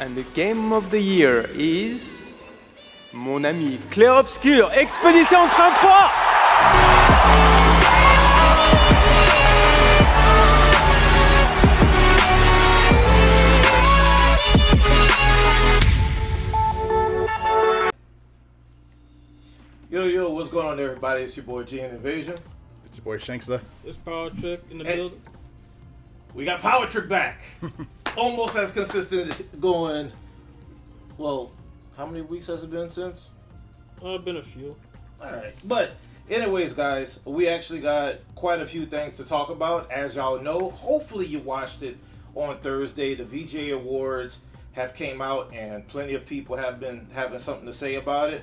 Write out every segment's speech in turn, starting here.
And the game of the year is mon ami Clair Obscur, Expédition 33. Yo, what's going on, everybody? It's your boy G and Invasion. It's your boy Shankster. It's Power Trip in the building. We got Power Trip back. Almost as consistent going. Well, how many weeks has it been since? Been a few. Alright. But anyways, guys, we actually got quite a few things to talk about. As y'all know, hopefully you watched it on Thursday. The VGA Awards have came out and plenty of people have been having something to say about it.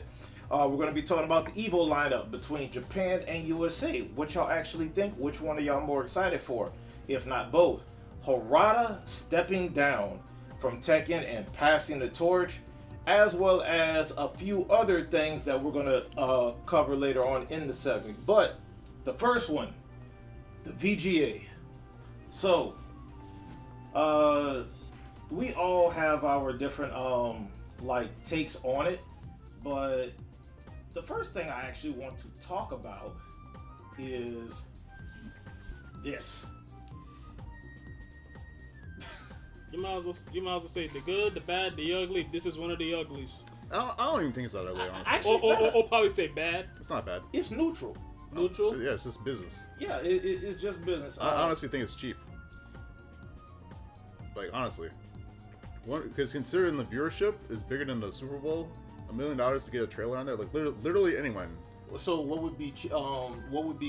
We're going to be talking about the EVO lineup between Japan and USA. What y'all actually think? Which one are y'all more excited for? If not both. Harada stepping down from Tekken and passing the torch, as well as a few other things that we're going to cover later on in the segment. But the first one, the VGA. So, we all have our different takes on it, but the first thing I actually want to talk about is this. You might as well say the good, the bad, the ugly. This is one of the uglies. I don't even think it's that ugly, honestly. Actually, Or probably say bad. It's not bad. it's neutral. Neutral. Yeah, it's just business. Yeah, it's just business. I honestly think it's cheap. Like, honestly. Because considering the viewership is bigger than the Super Bowl, $1 million to get a trailer on there, like literally anyone. So what would be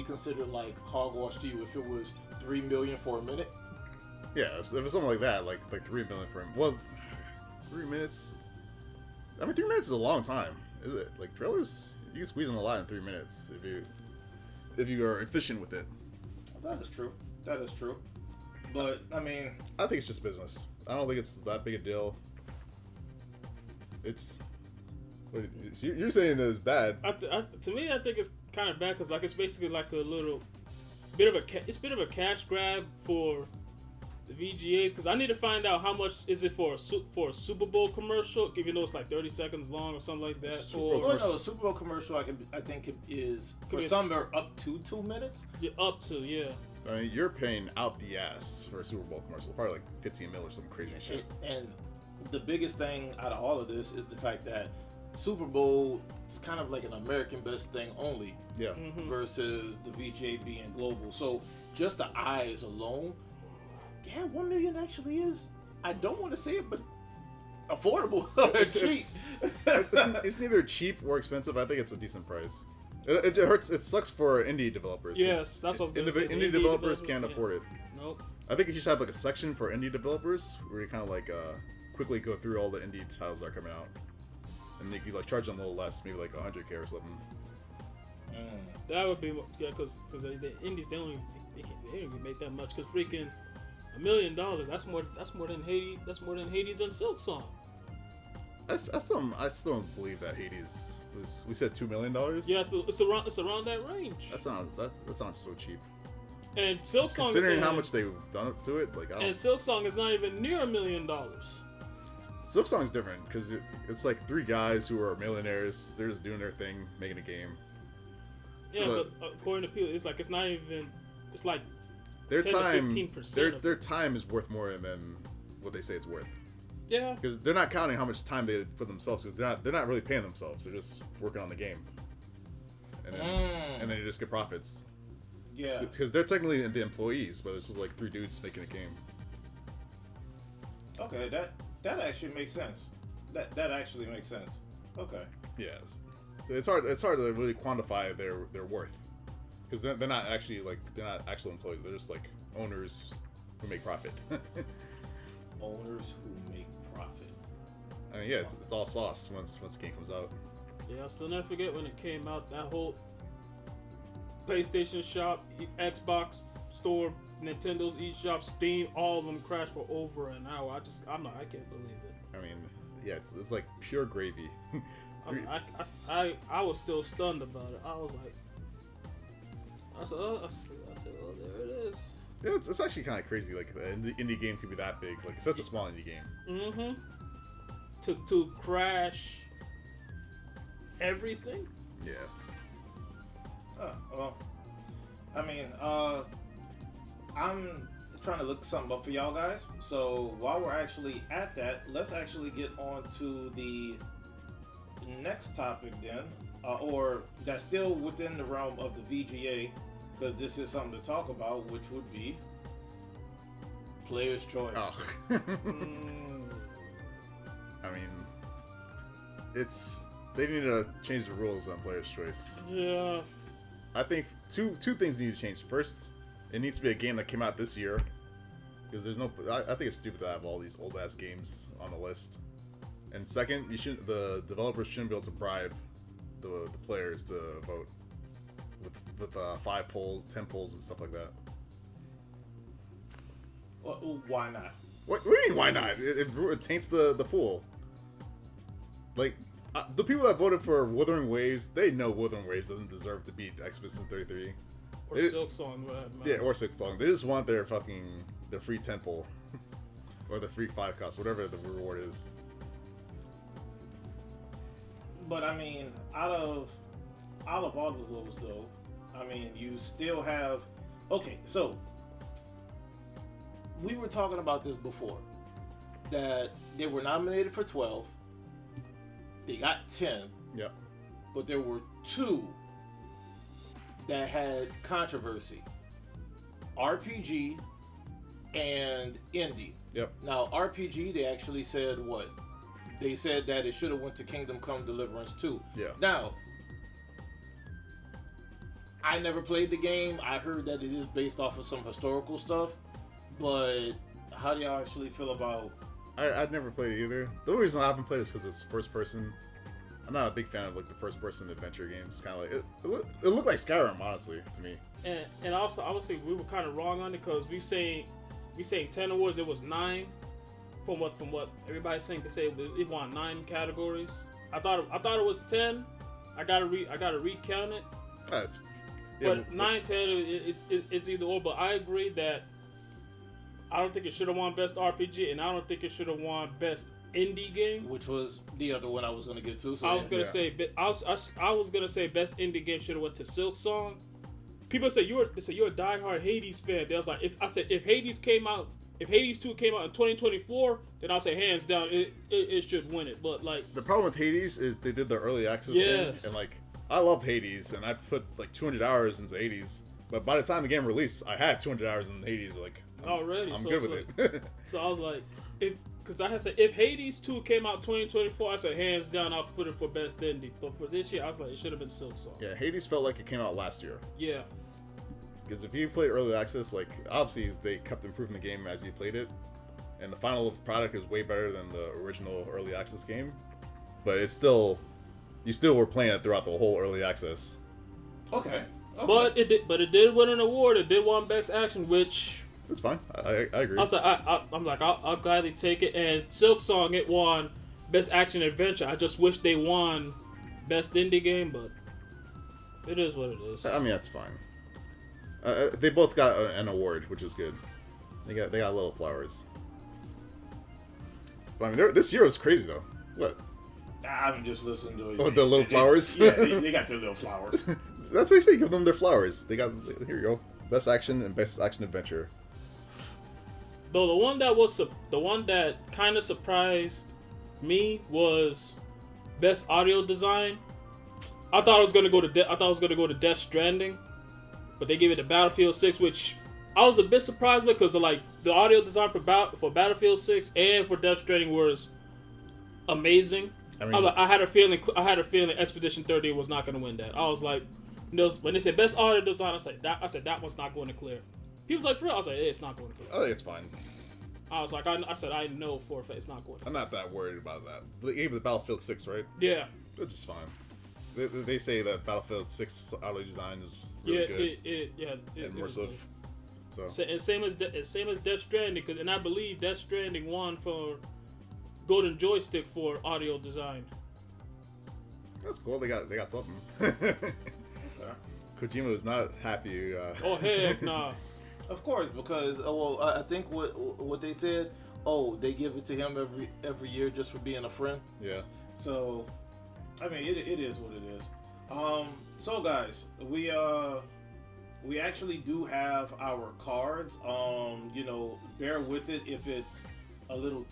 considered like hogwash to you if it was $3 million for a minute? Yeah, if it was something like that, like $3 million for him. Well, 3 minutes. I mean, 3 minutes is a long time, is it? Like trailers, you can squeeze in a lot in 3 minutes if you are efficient with it. That is true. That is true. But I mean, I think it's just business. I don't think it's that big a deal. It's. You're saying it's bad. To me, I think it's kind of bad because like it's basically like a little bit of a cash grab for the VGA, because I need to find out how much is it for a Super Bowl commercial, even though it's like 30 seconds long or something like that. No, Super Bowl commercial I think it is for some are up to 2 minutes. Yeah, up to, yeah. I mean, you're paying out the ass for a Super Bowl commercial, probably like 15 mil or some crazy shit. And the biggest thing out of all of this is the fact that Super Bowl is kind of like an American best thing only. Yeah. Mm-hmm. Versus the VGA being global. So just the eyes alone, yeah, 1 million actually is, I don't want to say it, but affordable. It's neither cheap or expensive. I think it's a decent price. It hurts. It sucks for indie developers. Yes, that's what I was going to say. Indie developers can't afford it. Nope. I think you should have like a section for indie developers where you kind of like quickly go through all the indie titles that are coming out, and you like charge them a little less, maybe like 100K or something. That would be, yeah, because the indies they don't even make that much. Because freaking $1 million, that's more than Hades. That's more than Hades and Silk Song. I still don't believe that Hades was. We said $2 million. Yeah, so it's around that range. That sounds so cheap. And Silk Song, considering how much they've done to it, like and Silk Song is not even near $1 million. Silk Song's different because it's like 3 guys who are millionaires. They're just doing their thing, making a game. Yeah, but according to people, it's like it's not even. It's like their 10 time. to 15%. Their time is worth more than what they say it's worth. Yeah. Because they're not counting how much time they put themselves. Because they're not really paying themselves. They're just working on the game. And then you just get profits. Yeah. Because they're technically the employees, but it's just like 3 dudes making a game. Okay, that actually makes sense. That actually makes sense. Okay. Yes. So it's hard to really quantify their worth, because they're not actually actual employees. They're just like owners who make profit. Owners who make profit. I mean, yeah, it's all sauce once the game comes out. Yeah, I'll still never forget when it came out. That whole PlayStation shop, Xbox store, Nintendo's eShop, Steam, all of them crashed for over an hour. I can't believe it. I mean, yeah, it's like pure gravy. I was still stunned about it. I was like, I said, oh, there it is. Yeah, it's actually kind of crazy. Like, an indie game could be that big. Like, such a small indie game. Mm-hmm. to crash everything. Yeah. Well, I mean, I'm trying to look something up for y'all guys. So while we're actually at that, let's actually get on to the next topic then, or that's still within the realm of the VGA, because this is something to talk about, which would be player's choice. Oh. I mean, they need to change the rules on player's choice. Yeah. I think two things need to change. First, it needs to be a game that came out this year, because there's no. I think it's stupid to have all these old ass games on the list. And second, the developers shouldn't be able to bribe the players to vote with 5 polls, 10 polls, and stuff like that. Well, why not? What do you mean? Why not? It taints the pool. Like, the people that voted for Wuthering Waves, they know Wuthering Waves doesn't deserve to beat Expedition 33. Or Silk Song, whatever. Yeah, or Silk Song. They just want their free temple. Or the free 5 cost, whatever the reward is. But I mean, out of all of those though, I mean, you still have. Okay, so we were talking about this before, that they were nominated for 12. They got 10. Yep. But there were 2 that had controversy: RPG and indie. Yep. Now, RPG, they actually said what? They said that it should have went to Kingdom Come Deliverance 2. Yeah. Now, I never played the game. I heard that it is based off of some historical stuff. But how do y'all actually feel about... I'd never played it either. The only reason I haven't played it is because it's first person. I'm not a big fan of like the first person adventure games. Kind of like it looked like Skyrim, honestly, to me. And also, I would say we were kind of wrong on it, because we saying 10 awards, it was 9. From what everybody's saying, they say it won 9 categories. I thought it was 10. I gotta recount it. But 9, 10, it's either or. But I agree that I don't think it should have won best RPG, and I don't think it should have won best indie game, which was the other one I was going to get to. So I was gonna say best indie game should have went to Silk Song. People say you're a diehard Hades fan. They was like, if Hades 2 came out in 2024, then I'll say hands down it should win it. But like, the problem with Hades is they did the early access thing, and like I love Hades, and I put like 200 hours into Hades. But by the time the game released, I had 200 hours in Hades. Like already, I'm so good with it. So I was like, because I had said if Hades 2 came out 2024, I said hands down I'll put it for best indie. But for this year, I was like, it should have been Silk Song. Yeah, Hades felt like it came out last year. Yeah. Because if you played early access, like obviously they kept improving the game as you played it, and the final product is way better than the original early access game. But it's still, you still were playing it throughout the whole early access. Okay. But it did win an award. It did win best action, which It's fine. I agree. I was like, I'll gladly take it. And Silk Song, it won best action adventure. I just wish they won best indie game, but it is what it is. I mean, that's fine. They both got an award, which is good. They got little flowers. But, I mean, this year was crazy though. What? I'm just listening to it. Oh, the little flowers. Yeah, they got their little flowers. That's what you say. Give them their flowers. They got, here you go. Best action and best action adventure. Though the one that kind of surprised me was best audio design. I thought I was gonna go to Death Stranding, but they gave it to Battlefield 6, which I was a bit surprised with, because like the audio design for Battlefield 6 and for Death Stranding was amazing. I mean, I had a feeling Expedition 30 was not gonna win that. I was like, when they said best audio design, I said that one's not going to clear. He was like, for real? I was like, it's not going to clear. I think it's fine. I was like, I know for a fact it's not going to. I'm not that worried about that. They gave it to Battlefield 6, right? Yeah. It's just fine. They say that Battlefield 6 audio design is really good. Immersive. And same as Death Stranding, and I believe Death Stranding won for Golden Joystick for audio design. That's cool. They got something. Kojima was not happy. Oh heck nah. Of course, because I think what they said oh, they give it to him every year just for being a friend. Yeah. So, I mean, it is what it is. So guys, we actually do have our cards. You know, bear with it if it's a little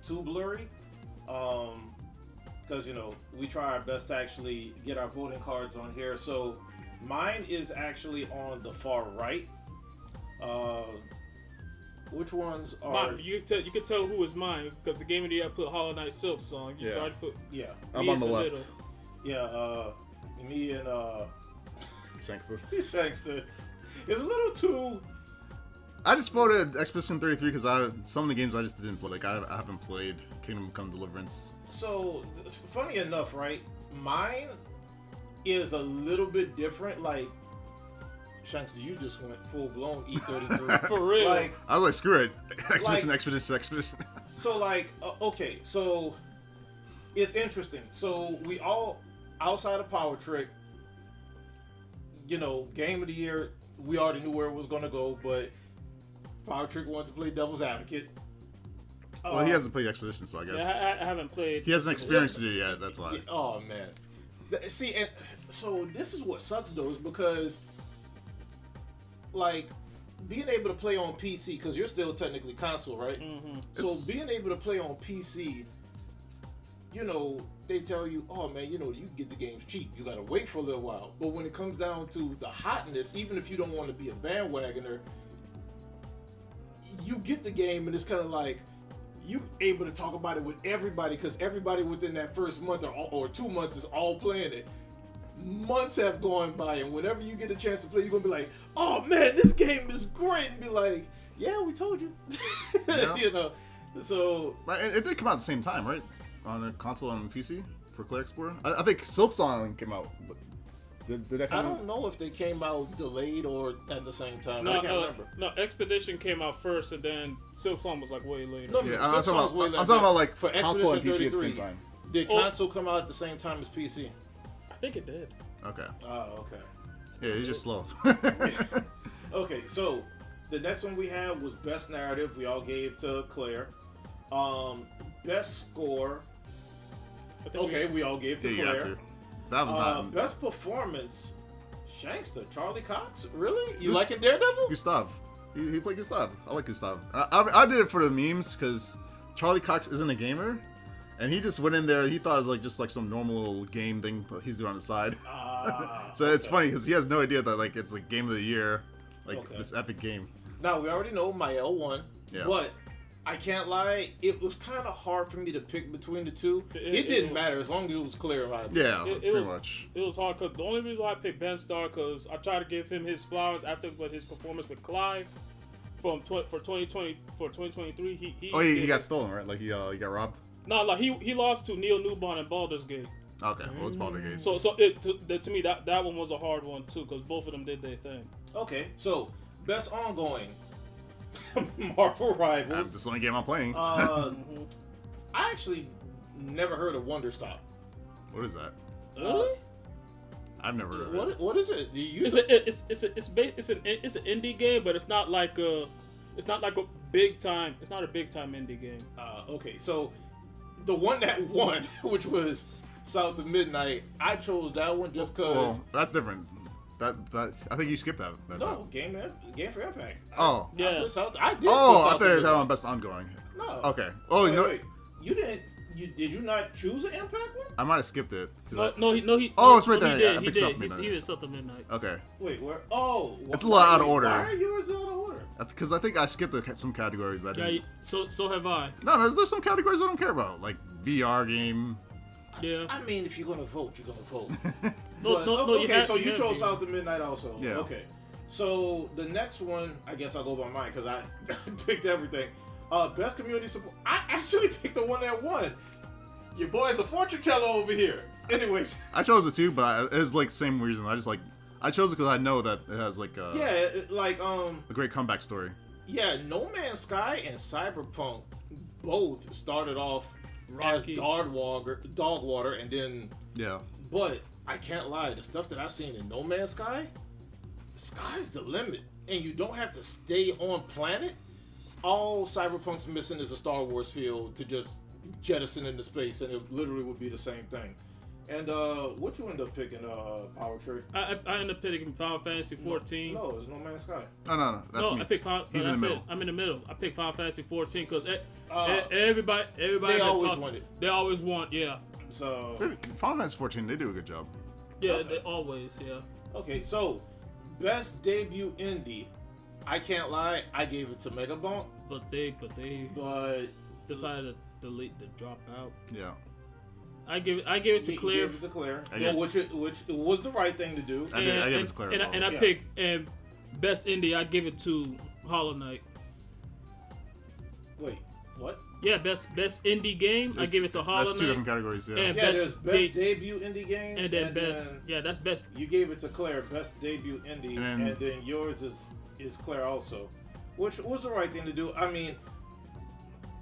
too blurry. Because, you know, we try our best to actually get our voting cards on here. So mine is actually on the far right. Which ones are... Mine, you can tell who is mine because the game of the year I put Hollow Knight Silk song. You already put Yeah. I'm me on in the left. middle. Yeah, me and Shankster. Shankster. It's a little too... I just voted Expedition 33 because some of the games I just didn't play. Like I haven't played Kingdom Come Deliverance. So, funny enough, right? Mine is a little bit different. Like, Shankster, you just went full blown E33. For real. Like, I was like, screw it. Expedition, Like- Expedition. so like, okay, so it's interesting. So we all, outside of Power Trick, you know, game of the year, we already knew where it was gonna go, but Power Trick wanted to play devil's advocate. Well, he hasn't played Expedition, so I guess Yeah, I haven't played. he hasn't experienced it yet. That's why. Oh man, see, and so this is what sucks though, is because like being able to play on PC, because you're still technically console, right? Mm-hmm. So being able to play on PC, you know, they tell you, oh man, you know, you can get the games cheap. You gotta wait for a little while. But when it comes down to the hotness, even if you don't want to be a bandwagoner, you get the game and it's kind of like you able to talk about it with everybody, because everybody within that first month or 2 months is all playing it. Months have gone by, and whenever you get a chance to play, you're gonna be like, "Oh man, this game is great," and be like, "Yeah, we told you," Yeah. you know. So But it did come out at the same time, right? On the console and PC for Claire Explorer. I think Silk Song came out. But did that I come out? don't know if they came out delayed or at the same time. I No, can't remember. no, Expedition came out first, and then Silk Song was like way later. No, Yeah, Silk I'm talking Song's about, way I'm later. talking about like For console and Expedition PC at the 33, same time. Did Oh. console come out at the same time as PC? I think it did. Okay. Oh, okay. Yeah, he's just slow. Okay, so the next one we had was best narrative. We all gave to Claire. Best score. I think Okay, we all gave to Yeah, you got Claire. to. That was not. Best performance. Shankster, Charlie Cox. Really? You Who's- liking Daredevil? Gustav. He played Gustav. I like Gustav. I did it for the memes because Charlie Cox isn't a gamer, and he just went in there. He thought it was like just like some normal little game thing that he's doing on the side. So it's funny because he has no idea that like it's like game of the year, like Okay. this epic game. Now we already know Mael won, Yeah. but I can't lie, it was kind of hard for me to pick between the two. It It didn't was- matter as long as it was Claire. Yeah, It pretty was much. It was hard because the only reason why I picked Ben Starr because I tried to give him his flowers after his performance with Clive for 2023. He He got stolen, right? Like he got robbed. No, like he lost to Neil Newbon in Baldur's Gate. Okay, well it's Baldur's Gate. So to me that one was a hard one too because both of them did their thing. Okay, so best ongoing Marvel Rivals. That's the only game I'm playing. I actually never heard of Wonder Stop. What is that? Really? I've never heard of it. What is it? It's an indie game, but it's not like a big time. It's not a big time indie game. Okay, so the one that won, which was South of Midnight, I chose that one just because. Well, that's different. That I think you skipped that. No, game for Impact. Oh. Yeah. I did. Oh, put I South thought of you were Midnight. talking about best ongoing. No. Okay. Oh, no. Wait. You didn't. Did you not choose an Impact one? I might have skipped it. 'cause No, he. Oh, it's right no, there. He Yeah, I did. He picked South did. Midnight. He did something midnight. Okay. Wait, where? Oh, It's a lot out of order. Why are yours out of order? Because I think I skipped some categories that. Yeah. So have I. No, there's some categories I don't care about, like VR game. Yeah. I mean, if you're gonna vote, you're gonna vote. No, But, no, you okay, have- so you have chose to. South of Midnight also. Yeah. Okay. So the next one, I guess I'll go by mine because I picked everything. Best community support. I actually picked the one that won. Your boy's a fortune teller over here. Anyways, I chose it too, but it was like same reason. I chose it because I know that it has like yeah, a great comeback story. yeah, No Man's Sky and Cyberpunk both started off Rocky. as dog water, and then. Yeah. But I can't lie, the stuff that I've seen in No Man's Sky, the sky's the limit, and you don't have to stay on planet. all Cyberpunk's missing is a Star Wars feel to just jettison into space, and it literally would be the same thing. And what you end up picking, Power Trick? I ended up picking Final Fantasy 14. No, it's No Man's Sky. Oh, no, that's me. I picked Final. He's in the middle. I'm in the middle. I picked Final Fantasy 14 because everybody they always want it. They always want, yeah. So Final Fantasy 14, they do a good job. Yeah, Okay. they always, yeah. okay, so best debut indie. I can't lie, I gave it to Megabonk, But they but decided to delete the drop out. Yeah. I give it to he Claire. gave it to Claire, I gave it which was the right thing to do. I gave it to Claire. And I Yeah. picked best indie. I give it to Hollow Knight. Wait, what? Yeah, best indie game. I give it to Hollow That's two Knight. different categories, yeah. And Yeah, there's best debut indie game, and then best. Yeah, that's best. you gave it to Claire, best debut indie, And and then yours is Claire also, which was the right thing to do. I mean,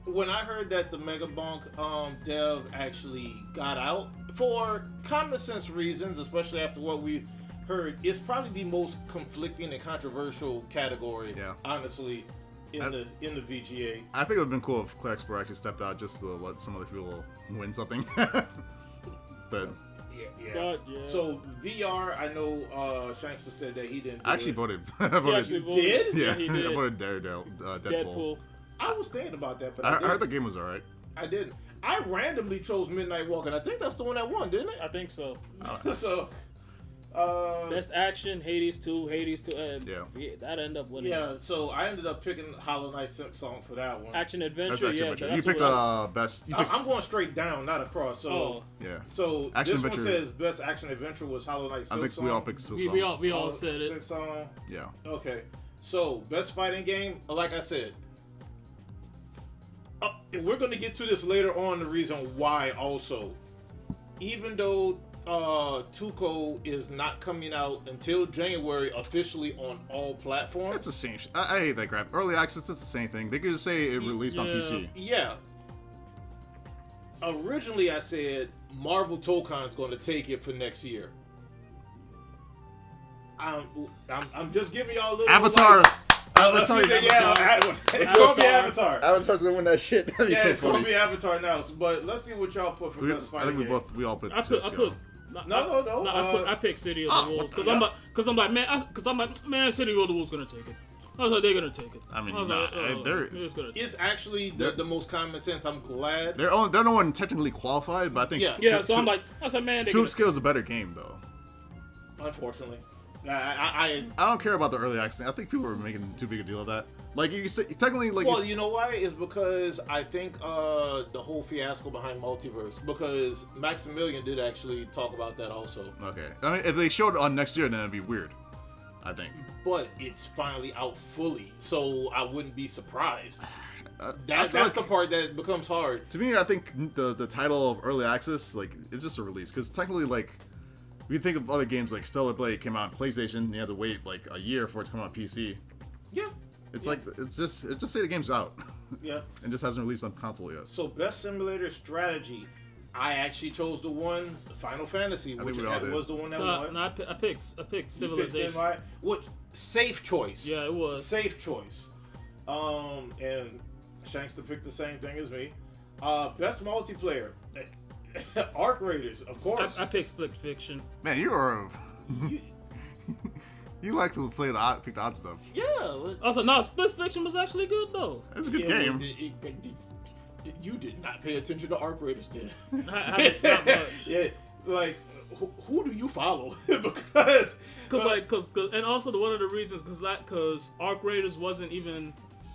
when I heard that the Megabonk dev actually got out for common sense reasons, especially after what we heard, it's probably the most conflicting and controversial category. Yeah. Honestly, in the VGA. I think it would have been cool if Claire Explorer actually stepped out just to let some other people win something. But Yeah. But, yeah. So VR, I know Shankster said that he didn't. I actually it. voted. He actually voted. Did? Yeah, he did. I voted Daredevil. Deadpool. I was thinking about that, but I I heard the didn't. game was alright. I didn't. I randomly chose Midnight Walk, and I think that's the one that won, didn't I think so. it? So, Best action, Hades 2, Yeah. that ended up winning. yeah. So I ended up picking Hollow Knight song for that one. Action That's adventure, actually yeah. much. That's You picked what best. You picked, I'm going straight down, not across. So, Oh, yeah. so Action this adventure. one says best action adventure was Hollow Knight I Silk think Song. we all picked Silk we Song. all said it. Silk Song. Yeah. Okay. So best fighting game, like I said. We're going to get to this later on, the reason why also. Even though Tuco is not coming out until January officially on all platforms. That's the same. I hate that crap. Early access, it's the same thing. They could just say it released on Yeah. PC. Yeah. Originally, I said Marvel Tokon's going to take it for next year. I'm just giving y'all a little Avatar. Like, Avatar. it's going to be Avatar. Avatar's gonna win that shit. That'd be Yeah, so it's going funny. to be Avatar now. But let's see what y'all put for best I fighting think game. we all put. I put. No. I picked City of the Wolves because I'm like man, City of the Wolves gonna take it. I was like, they're gonna take it. I mean, was nah, like, they're- just gonna take it. It's actually the most common sense. I'm glad. They're no one technically qualified, but I think. Yeah. Yeah, so I was like, man, they're Two gonna, Skill is a better game though. Unfortunately, I I don't care about the early access. I think people are making too big a deal of that. Like you say, technically, like well, you know why? It's because I think the whole fiasco behind Multiverse, because Maximilian did actually talk about that also. Okay, I mean, if they showed it on next year, then it'd be weird. I think. But it's finally out fully, so I wouldn't be surprised. I That's feel the like- part that becomes hard. To me, I think the title of early access, like, it's just a release because technically, like, if you think of other games like Stellar Blade came out on PlayStation, you had to wait like a year for it to come out on PC. Yeah, It's like it's just say the game's out yeah. and just hasn't released on console yet. So best simulator strategy, I actually chose the one, Final Fantasy, think which we all did. was the one that no, won. I picked You picked Civilization. Samurai, which safe choice. Yeah, it was. Safe choice. And Shankster picked the same thing as me. Best multiplayer, Arc Raiders, of course. I picked Split Fiction. Man, you are you like to play pick the odd stuff. Yeah. I was like, no, Split Fiction was actually good though. It's a good Yeah, game. you did not pay attention to Arc Raiders, did? Not much. Yeah, like who do you follow? because And also one of the reasons because Arc Raiders wasn't even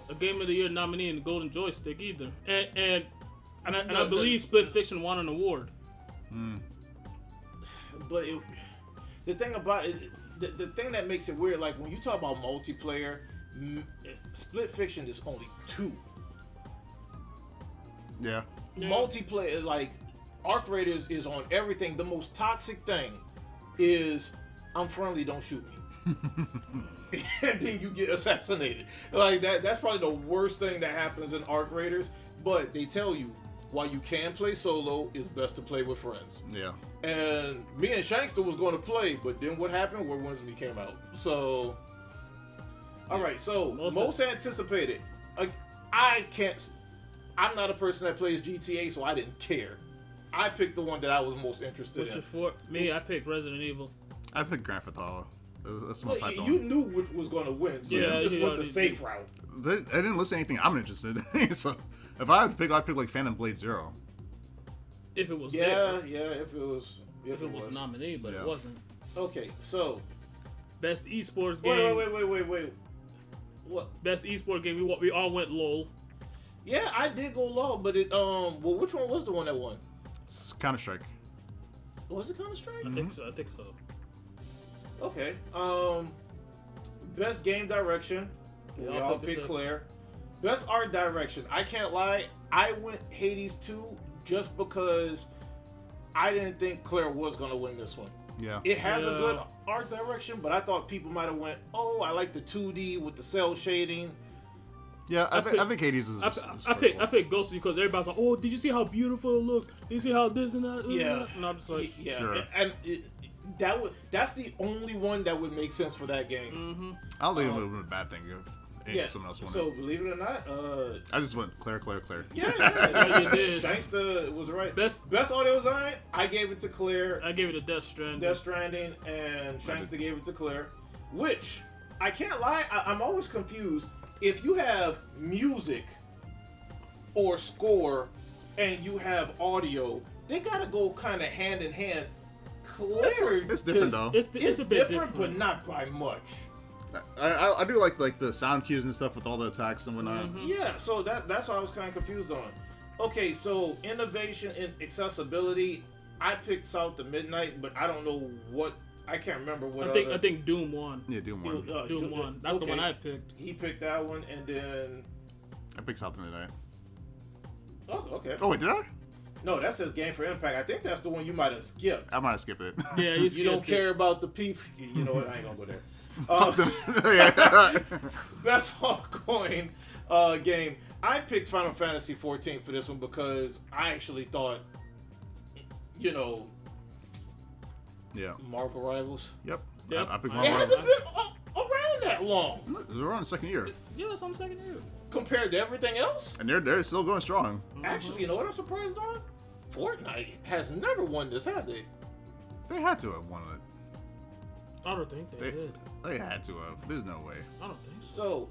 a Game of the Year nominee in the Golden Joystick either, and I believe Split Fiction won an award. but the thing about it, the thing that makes it weird, like when you talk about multiplayer, Split Fiction is only 2. Yeah. Yeah. Multiplayer, like Arc Raiders is on everything. The most toxic thing is I'm friendly, don't shoot me. And then you get assassinated. Like that's probably the worst thing that happens in Arc Raiders. But they tell you while you can play solo, it's best to play with friends. Yeah. And me and Shankster was going to play, but then what happened? Where Wednesday came out. So, all right. So most anticipated. I can't. I'm not a person that plays GTA, so I didn't care. I picked the one that I was most interested What's in. your four? Me, I picked Resident Evil. I picked Grand Theft Auto. That's the most hyped You on. knew which was going to win, so Yeah, you just you went know, the safe route. I didn't listen to anything I'm interested in. So if I had to pick, I'd pick like Phantom Blade Zero. If it was Yeah, there. if it was. If it was a nominee, but Yeah. it wasn't. Okay, so. Best esports game. Wait. What? Best esports game. We all went LOL. Yeah, I did go low, but it well, which one was the one that won? It's Counter Strike. Was it Counter Strike? I think so. Okay. Best game direction. We We all all picked picked the Claire. Best art direction. I can't lie. I went Hades 2 just because I didn't think Claire was gonna win this one. Yeah. It has a Yeah. good art direction, but I thought people might have went, "Oh, I like the 2D with the cell shading." Yeah, I picked- think Hades is. I picked Ghost because everybody's like, oh, did you see how beautiful it looks? Did you see how this and that? Yeah. And I'm just like, Yeah, Sure. and that's the only one that would make sense for that game. I don't think it would have been a bad thing if someone else won So it. believe it or not, I just went Claire. yeah, you did. Shanksta was right. Best- audio design, I gave it to Claire. I gave it a Death Stranding. Death Stranding, and Shanksta gave it to Claire. Which I can't lie, I'm always confused. If you have music or score and you have audio, they gotta go kind of hand in hand. Claire, It's different though. It's It's a bit different, but not by much. I do like the sound cues and stuff with all the attacks and whatnot. Yeah, so that's what I was kind of confused on. Okay, so innovation and accessibility, I picked South to Midnight, but I don't know what. I can't remember what. I think Doom won. Yeah, Doom one. Doom won. That's the okay. one I picked. He picked that one, and then. I picked South Midnight. Oh, okay. Oh wait, did I? No, that says Game for Impact. I think that's the one you might have skipped. I might have skipped it. Yeah, You don't care about the people. You know what? I ain't gonna go there. Yeah. Best altcoin game. I picked Final Fantasy 14 for this one because I actually thought, Yeah. Marvel Rivals. Yep. Yep. I picked It Marvel. hasn't been around that long We're on the second year, Yeah, it's on the second year. compared to everything else. and they're still going strong. Actually, you know what I'm surprised on? Fortnite has never won this, have they? They had to have won it. I don't think they did. They had to have. There's no way. I don't think so. So,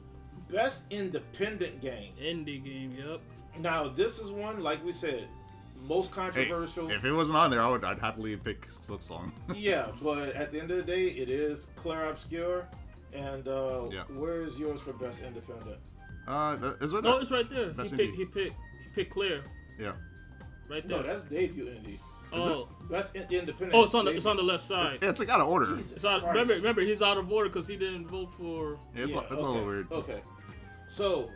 best independent game. Indie game, yep. Now, this is one, like we said, most Hey, controversial. if it wasn't on there, I'd happily pick Silk Song. Yeah, but at the end of the day, it is Claire Obscure. And Yeah. where is yours for best independent? Is right No, there. it's right there. That's He picked Claire. Yeah. Right there. No, that's debut indie. Oh. Best independent. Oh, it's on debut. the left side. Yeah, it's like out of order. Jesus It's out, Christ. remember, he's out of order because he didn't vote for. Yeah, it's a okay. little weird. Okay. So,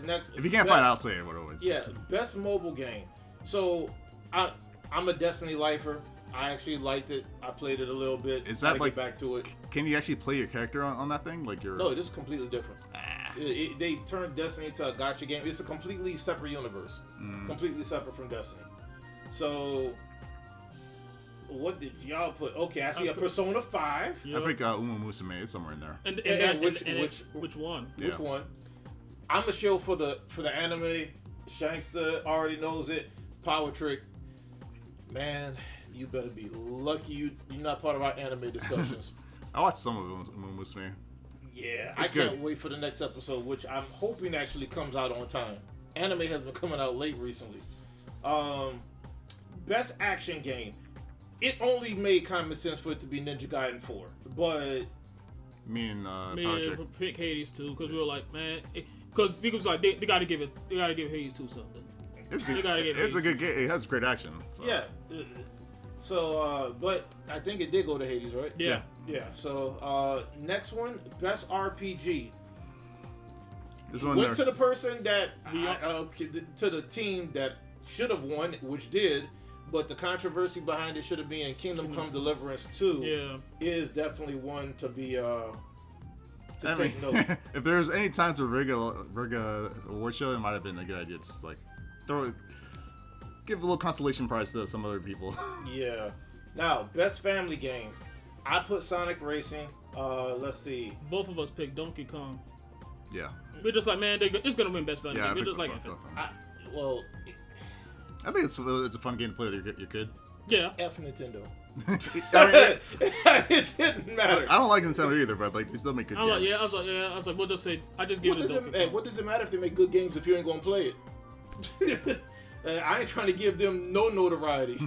next. If you can't find it, I'll say it what it was. Yeah, best mobile game. So, I'm a Destiny lifer. I actually liked it. I played it a little bit. Is that Gotta like- get back to it? Can you actually play your character on that thing? Like your. No, this is completely different. They turned Destiny into a gacha game. It's a completely separate universe. Completely separate from Destiny. So, what did y'all put? Okay, I see a Persona 5. I pick Uma Musume. It's somewhere in there. And Which one? Yeah. Which one? I'm a show for the anime. Shanksta already knows it. Power Trick. Man, you better be lucky you're not part of our anime discussions. I watched some of Uma Musume. Yeah, It's I can't good. wait for the next episode, which I'm hoping actually comes out on time. Anime has been coming out late recently. Best action game. It only made common sense for it to be Ninja Gaiden 4, but Me and Power Me Trick. and pick Hades too because we were like, man, because people was like they gotta give Hades 2 something. It's You good. gotta give It's a Hades. good game. It has great action. So. yeah. So, but I think it did go to Hades, right? Yeah. Yeah. So, next one, best RPG. This one Went there. to the person that Yeah. to the team that should have won, which did, but the controversy behind it should have been Kingdom Come Deliverance 2. Yeah. Is definitely one to be to I take mean, note. if there's any time to rig a award show, it might have been a good idea. Just like give a little consolation prize to some other people. Yeah. Now, best family game. I put Sonic Racing. Let's see. Both of us picked Donkey Kong. Yeah. We're just like, man, it's gonna win best fighting Yeah. game. We're just like, Well, I think it's a fun game to play with your kid. yeah. F Nintendo. I mean, It didn't matter. I don't like Nintendo either, but like they still make good I'm games. like, I was like, we'll just say, I just give it a Donkey Kong. What does it matter if they make good games if you ain't gonna play it? I ain't trying to give them no notoriety.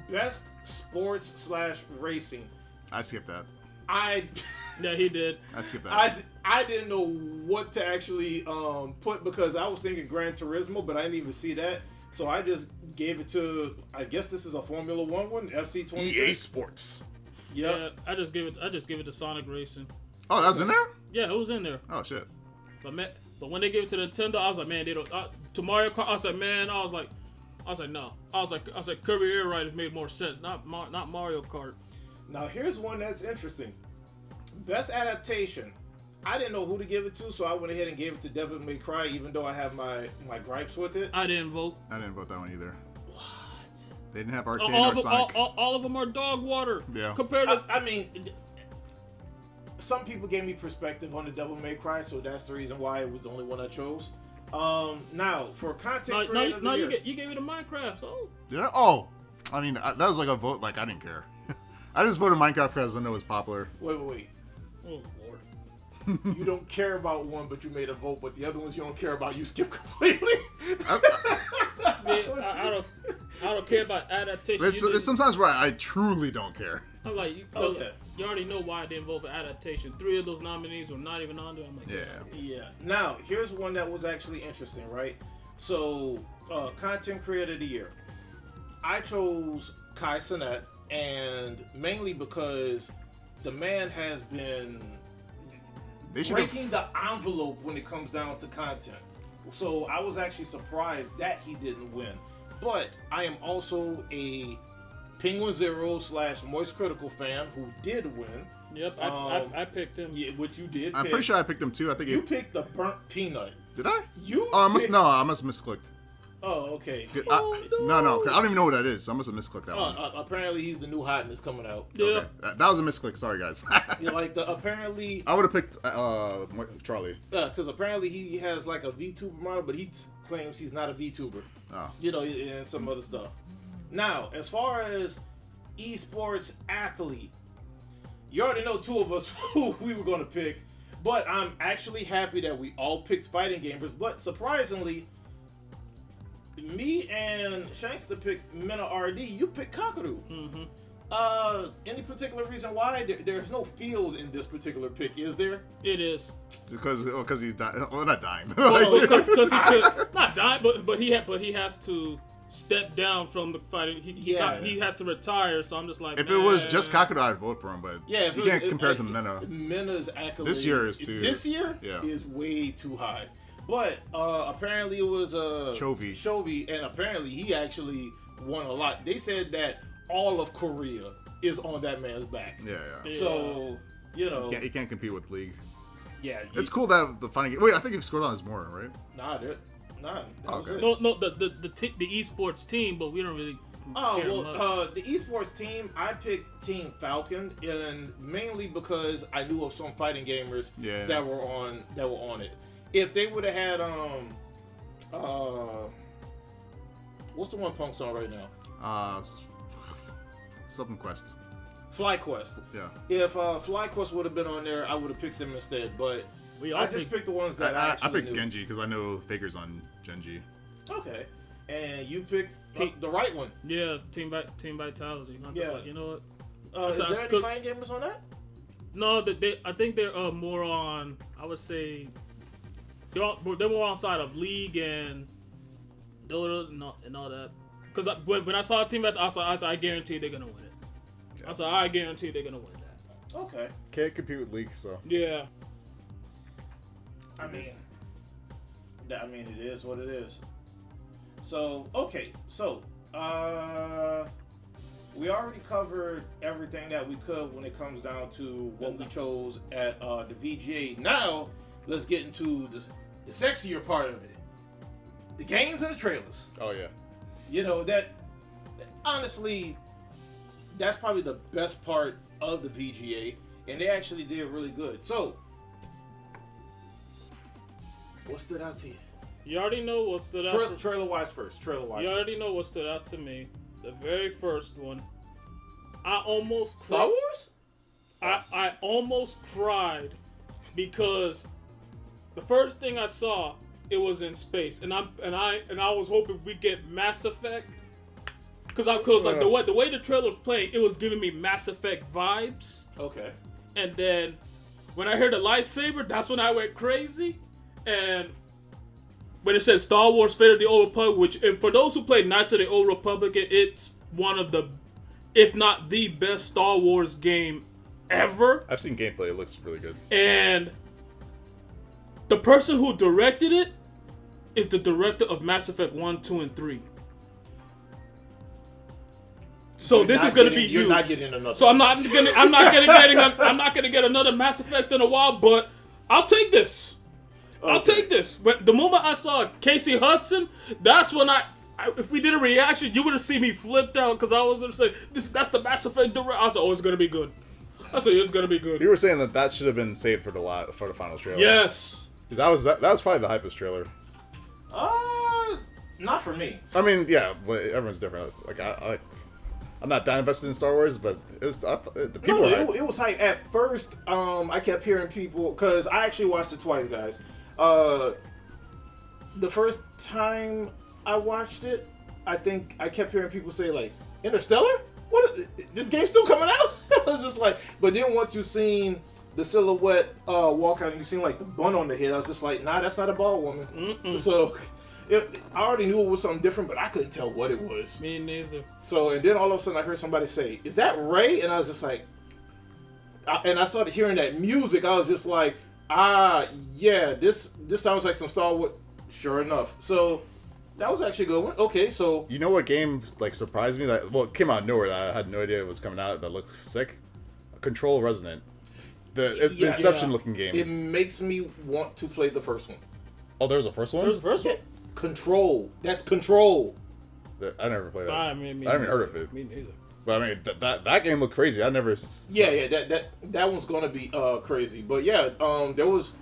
Best sports / racing. I skipped that. Yeah, he did. I skipped that. I didn't know what to actually put because I was thinking Gran Turismo, but I didn't even see that. So I just gave it to, I guess this is a Formula One, FC26. EA Sports. Yep. Yeah, I just give it to Sonic Racing. Oh, that was in there? Yeah, it was in there. Oh shit. But when they gave it to Nintendo, I was like, man, they don't. To Mario Kart, I was like, man, I was like, no. I was like, Kirby Air Ride made more sense, not Mario Kart. Now here's one that's interesting. Best adaptation. I didn't know who to give it to, so I went ahead and gave it to Devil May Cry, even though I have my gripes with it. I didn't vote. I didn't vote that one either. What? They didn't have Arcade All or of them, Sonic. all of them are dog water. Yeah. Compared to, I mean, some people gave me perspective on the Devil May Cry, so that's the reason why it was the only one I chose. Now for content creator, no, you gave it to Minecraft. So Did I? Oh, I mean that was like a vote. Like I didn't care. I just voted Minecraft because I know it was popular. Wait. oh Lord. You don't care about one, but you made a vote, but the other ones you don't care about, you skip completely. I don't care about adaptation. It's sometimes where I truly don't care. I'm like, Okay. you already know why I didn't vote for adaptation. 3 of those nominees were not even on there. I'm like, Yeah. Yeah. Now, here's one that was actually interesting, right? So, content creator of the year. I chose Kai Cenat, and mainly because the man has been They should breaking the envelope when it comes down to content. So I was actually surprised that he didn't win. But I am also a Penguin Zero / Moist Critical fan who did win. Yep, I picked him. Yeah, what you did. I'm pick. pretty sure I picked him too. I think You picked the burnt peanut. Did I? You? Oh, I must picked- I must have misclicked. Oh, okay. No, I don't even know what that is. I must have misclicked that one. Apparently he's the new hotness coming out. Yeah. Okay. That was a misclick. Sorry, guys. Yeah, like apparently, I would have picked Charlie. because apparently he has like a VTuber model, but he claims he's not a VTuber. Oh. You know, and some other stuff. Now, as far as esports athlete, you already know 2 of us who we were going to pick, but I'm actually happy that we all picked fighting gamers. But surprisingly, me and Shankster picked Mena RD. You picked Kakaru. Mm-hmm. Any particular reason why? There's no feels in this particular pick, is there? It is. Because he's dying. Well, not dying. Well, because he could not die, but he has to step down from the fighting. He has to retire. So I'm just like, If it was just Kakaru, I'd vote for him. But Yeah, you can't compare it to Mena. Mena's accolades This year is too- This year yeah. is way too high. But apparently it was Chovy, and apparently he actually won a lot. They said that all of Korea is on that man's back. Yeah. So you know, He can't compete with League. yeah, It's cool that the fighting game. Wait, I think you've scored on is more, right? Nah. That was Okay. it. no the esports team, but we don't really. care much. The esports team, I picked Team Falcon, and mainly because I knew of some fighting gamers that were on it. If they would have had what's the one Punk's on right now? Something Quest. FlyQuest. Yeah. If FlyQuest would have been on there, I would have picked them instead. But I just picked the ones that I I actually picked knew. Genji because I know Faker's on Genji. Okay, and you picked the right one. Yeah, Team Vitality. I'm just like, you know what? Is there any fighting gamers on that? No, I think they're more on. I would say they're more on side of League and Dota and all that. Because when I saw Team Vitality, I was like, I guarantee they're gonna win it. I was like, I guarantee they're gonna win that. Okay. Can't compete with League, so. Yeah. I mean, it is what it is. So, okay. So, we already covered everything that we could when it comes down to what we chose at the VGA. Now, let's get into the sexier part of it. The games and the trailers. Oh, yeah. You know, that honestly, that's probably the best part of the VGA, and they actually did really good. So, What stood out to you? You already know what stood out. Trailer-wise first. Trailer-wise You already first. know what stood out to me. The very first one. I almost Star Wars? I almost cried because the first thing I saw, it was in space, and I was hoping we get Mass Effect, cause like the way the trailer was playing, it was giving me Mass Effect vibes. Okay. And then when I heard the lightsaber, that's when I went crazy. And when it said Star Wars: Fate of the Old Republic, which, and for those who played Knights of the Old Republic, it's one of the, if not the best Star Wars game ever. I've seen gameplay. It looks really good. And the person who directed it is the director of Mass Effect 1, 2, and 3. So this is going to be huge. You're not getting another. So I'm not gonna get another Mass Effect in a while, but I'll take this. Okay. I'll take this. But the moment I saw Casey Hudson, that's when if we did a reaction, you would have seen me flipped out because I was gonna say that's the Mass Effect director. I said, oh, it's gonna be good. I said it's gonna be good. You were saying that should have been saved for the final trailer. Yes. Because that was probably the hypest trailer. Not for me. I mean, yeah, but everyone's different. Like I'm not that invested in Star Wars, but it was the people. No, it was hype. At first, I kept hearing people, because I actually watched it twice, guys. The first time I watched it, I think I kept hearing people say, like, Interstellar? This game's still coming out? I was just like, but then once you seen the silhouette walk out and you seen like the bun on the head, I was just like, nah, that's not a bald woman. Mm-mm. So I already knew it was something different, but I couldn't tell what it was. Me neither. So, and then all of a sudden I heard somebody say, is that Ray? And I was just like, and I started hearing that music. I was just like, yeah, this sounds like some Star Wars. Sure enough. So that was actually a good one. Okay, so. You know what game like surprised me? That it came out of nowhere. That I had no idea it was coming out. That looked sick. Control Resonant. The Inception looking game. It makes me want to play the first one. Oh, there was a first one? There was the first one? Control. That's Control. I never played that. I haven't even neither. heard of it. Me neither. But I mean, that game looked crazy. I never. Yeah, that one's gonna be crazy. But yeah, there was.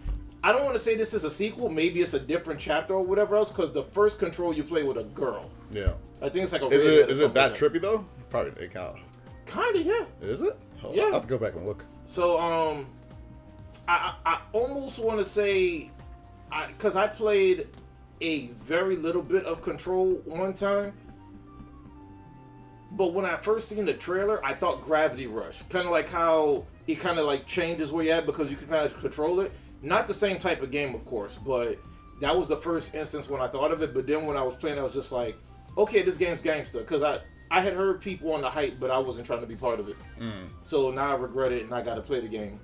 I don't want to say this is a sequel. Maybe it's a different chapter or whatever else. Because the first Control you play with a girl. Yeah. I think it's like a. Is it that trippy though? Probably they count. Kinda, yeah. Is it? Oh, Yeah. I'll have to go back and look. So I almost want to say, because I played a very little bit of Control one time, but when I first seen the trailer, I thought Gravity Rush, kind of like how it kind of like changes where you're at because you can kind of control it. Not the same type of game, of course, but that was the first instance when I thought of it. But then when I was playing, I was just like, okay, this game's gangster, because I had heard people on the hype, but I wasn't trying to be part of it. So now I regret it, and I got to play the game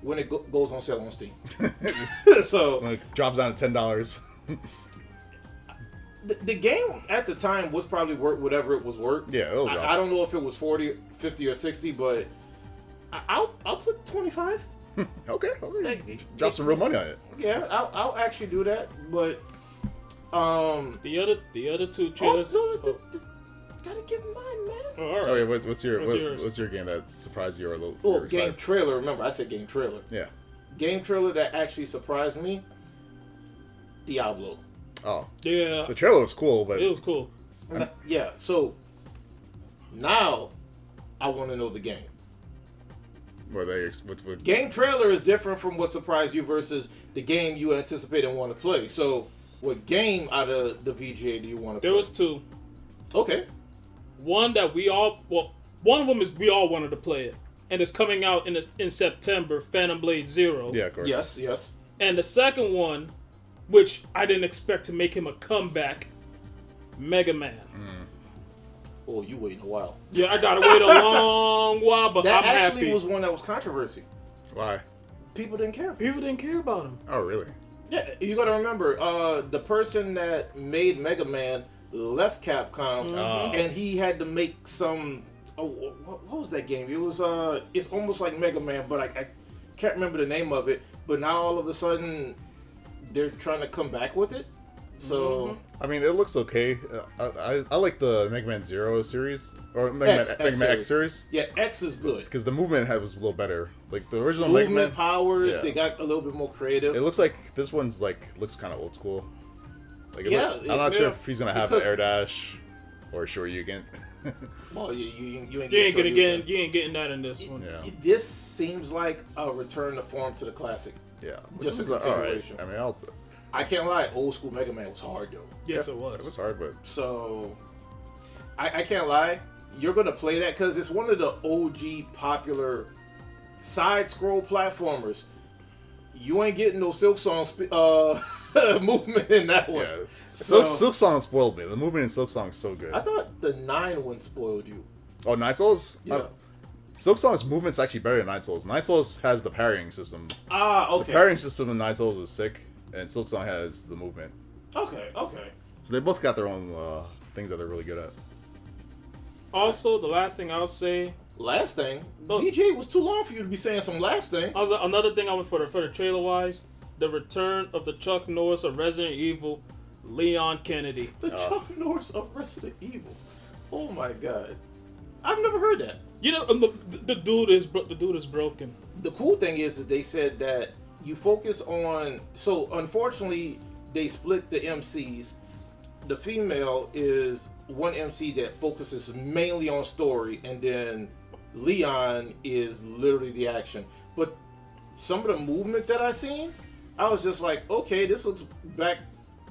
when it goes on sale on Steam. So when it drops down to $10. the game at the time was probably worth whatever it was worth. Yeah, it'll drop. I don't know if it was 40, 50, or 60, but I'll put 25. Okay. Drop some real money on it. Yeah, I'll actually do that. But the other two trailers. Gotta give mine, man. Oh, all right. Oh yeah, what's yours? your game that surprised you or a little? Oh, game trailer. Remember, I said game trailer. Yeah. Game trailer that actually surprised me. Diablo. Oh. Yeah. The trailer was cool, but it was cool. Yeah. So now I want to know the game. what Game trailer is different from what surprised you versus the game you anticipate and want to play. So, what game out of the VGA do you want to play? There was two. Okay. One that one of them is we all wanted to play it, and it's coming out in September. Phantom Blade Zero. Yeah, of course. Yes. And the second one, which I didn't expect to make him a comeback, Mega Man. Oh, you waiting a while. Yeah, I gotta wait a long while, but that I'm happy. That actually was one that was controversy. Why? People didn't care. People didn't care about him. Oh, really? Yeah, you gotta remember, the person that made Mega Man left Capcom, and he had to make some. Oh, what was that game? It was it's almost like Mega Man, but I can't remember the name of it. But now all of a sudden, they're trying to come back with it. So I mean, it looks okay. I like the Mega Man Zero series or Mega Man X series. Yeah, X is good. Because the movement was a little better. Like the original Mega Man powers, yeah. they got a little bit more creative. It looks like this one's looks kind of old school. Like I'm not yeah, sure if he's gonna have an air dash or Shoryuken. Well, you ain't getting that in this one. Yeah. This seems like a return to form to the classic. Yeah, just a continuation. All right. I can't lie, old school Mega Man was hard though. Yes, it was. It was hard, but so I can't lie. You're gonna play that because it's one of the OG popular side scroll platformers. You ain't getting no Silk Song movement in that one. yeah, Silk Song spoiled me. The movement in Silk Song is so good. I thought the 9 one spoiled you. Oh, Night Souls? Yeah. Silk Song's movement's actually better than Night Souls. Night Souls has the parrying system. Ah, okay. The parrying system in Night Souls is sick, and Silk Song has the movement. Okay. So they both got their own things that they're really good at. Also, the last thing I'll say. Last thing, VGA was too long for you to be saying some last thing. Another thing I was for the trailer wise, the return of the Chuck Norris of Resident Evil, Leon Kennedy. The Chuck Norris of Resident Evil. Oh my god, I've never heard that. You know, the dude is broken. The cool thing is they said that you focus on. So unfortunately, they split the MCs. The female is one MC that focuses mainly on story, and then Leon is literally the action. But some of the movement that I seen, I was just like, okay, this looks back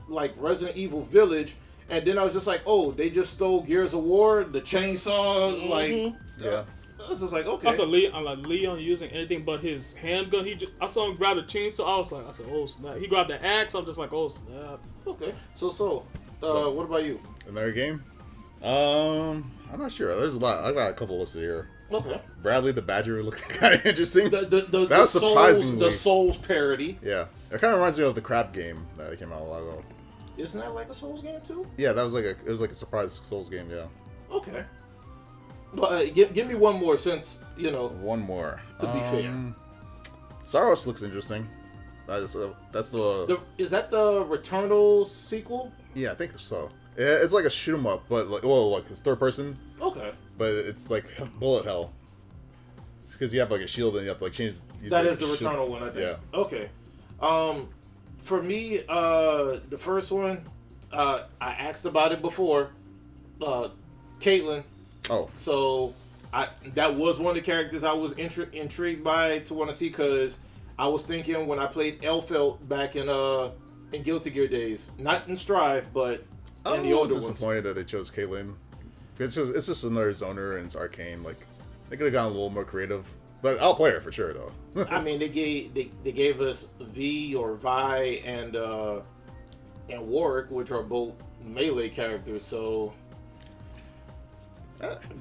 like Resident Evil Village. And then I was just like, oh, they just stole Gears of War, the chainsaw, like, yeah. I was just like, okay. Also, Leon using anything but his handgun. I saw him grab the chainsaw. I said, oh snap. He grabbed the axe. I'm just like, oh snap. Okay. So, what about you? Another game? I'm not sure. There's a lot. I got a couple listed here. Okay. Bradley the Badger looked kind of interesting. The Souls parody. Yeah, it kind of reminds me of the Crab game that came out a while ago. Isn't that like a Souls game too? Yeah, that was it was like a surprise Souls game. Yeah. Okay. Well, give me one more since One more. To be fair, Saros looks interesting. That's the. Is that the Returnal sequel? Yeah, I think so. Yeah, it's like a shoot 'em up, but like it's third person. Okay. But it's like bullet hell. It's because you have like a shield and you have to like change. That is the Returnal one, I think. Yeah. Okay. For me, the first one, I asked about it before. Caitlyn. Oh. So that was one of the characters I was intrigued by to want to see, because I was thinking when I played Elfelt back in Guilty Gear days, not in Strive, but in the older ones. I'm disappointed that they chose Caitlyn. It's just another zoner and it's arcane. Like they could have gotten a little more creative. But I'll play her for sure though. I mean, they gave us Vi or Vi and Warwick, which are both melee characters. So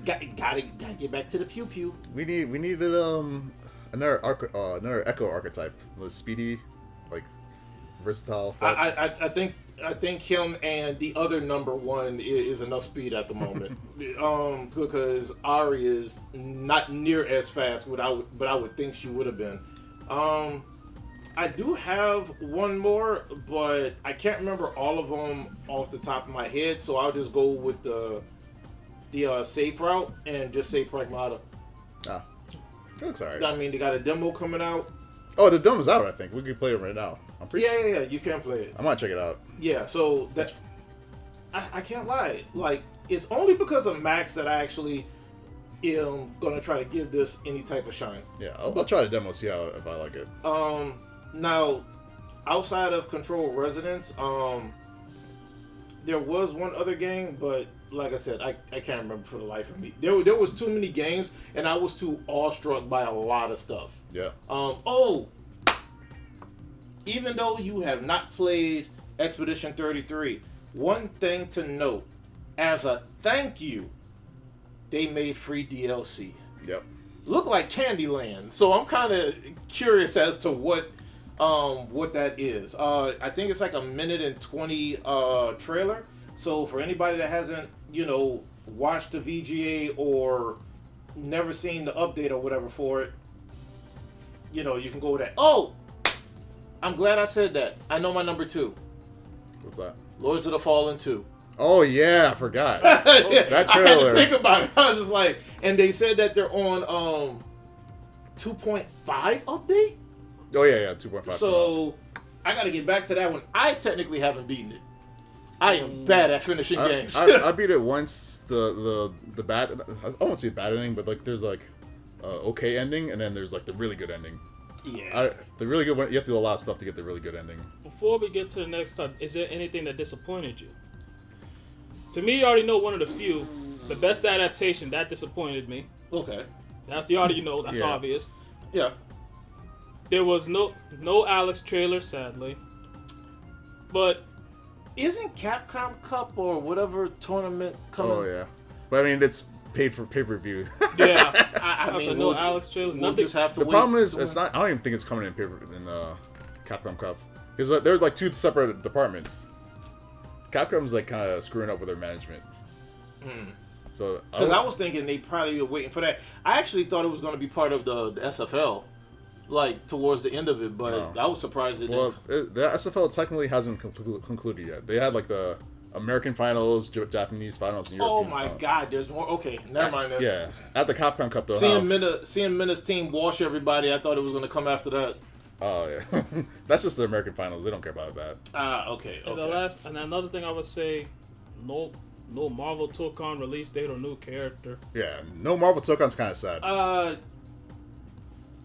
gotta get back to the pew pew. We needed another Echo archetype, was speedy, like versatile. I think him and the other number one is enough speed at the moment. Because Ari is not near as fast, but I would think she would have been. I do have one more, but I can't remember all of them off the top of my head, so I'll just go with the safe route and just say Pragmata. Ah, that looks alright. I mean, they got a demo coming out. Oh, the demo's out. I think we can play it right now. I'm pretty. Yeah, you can play it. I might check it out. Yeah, so that's. I can't lie. Like, it's only because of Max that I actually am gonna try to give this any type of shine. Yeah, I'll try the demo, see if I like it. Now, outside of Control Resonance, there was one other game, but like I said, I can't remember for the life of me. There was too many games, and I was too awestruck by a lot of stuff. Yeah. Even though you have not played Expedition 33, one thing to note, as a thank you, they made free DLC. Yep. Look like Candyland. So I'm kind of curious as to what that is. I think it's like a 1:20 trailer. So for anybody that hasn't, watched the VGA or never seen the update or whatever for it, you can go with that. Oh, I'm glad I said that. I know my number 2. What's that? Lords of the Fallen 2. Oh yeah, I forgot. That That I had to trailer. think about it. I was just like, and they said that they're on 2.5 update. Oh yeah, 2.5. So I got to get back to that one. I technically haven't beaten it. I am bad at finishing games. I beat it once. The bad. I won't say bad ending, but like there's like okay ending, and then there's like the really good ending. Yeah. The really good one. You have to do a lot of stuff to get the really good ending. Before we get to the next time, is there anything that disappointed you? To me, you already know one of the few. The best adaptation that disappointed me. Okay. That's you already know. That's Yeah. obvious. Yeah. There was no Alex trailer, sadly. But Isn't Capcom Cup or whatever tournament coming? Oh yeah, but I mean it's paid for pay-per-view. yeah, I I mean, said we'll, no Alex trailer. we'll Nothing. just have to The wait. problem is it's not. I don't even think it's coming in Capcom Cup because there's like two separate departments. Capcom's like kind of screwing up with their management. So Because I was thinking they probably were waiting for that. I actually thought it was going to be part of the SFL, like towards the end of it, but No. I was surprised it well, didn't. the SFL technically hasn't concluded yet. They had like the American finals, Japanese finals, and Oh European my finals. God, there's more. Okay, never mind that. Yeah, at the Capcom Cup though. Seeing Mina's team wash everybody, I thought it was going to come after that. Oh yeah, that's just the American finals. They don't care about that. Okay. And the last, and another thing I would say, no Marvel took on release date or new character. Yeah, no Marvel Tokon's kind of sad.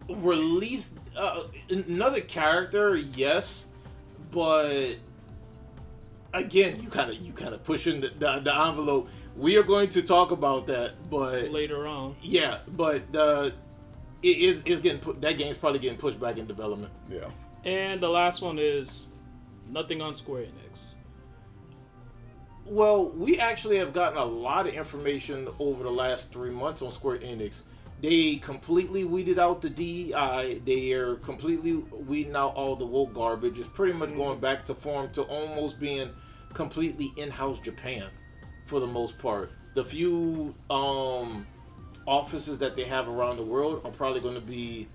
Release another character, yes, but again, you kind of pushing the envelope. We are going to talk about that, but Later on, yeah, but it's getting that game's probably getting pushed back in development. Yeah. and the last one is nothing on Square Enix. Well, we actually have gotten a lot of information over the last 3 months on Square Enix. They completely weeded out the DEI. They are completely weeding out all the woke garbage. It's pretty much going back to form to almost being completely in-house Japan for the most part. The few offices that they have around the world are probably going to be,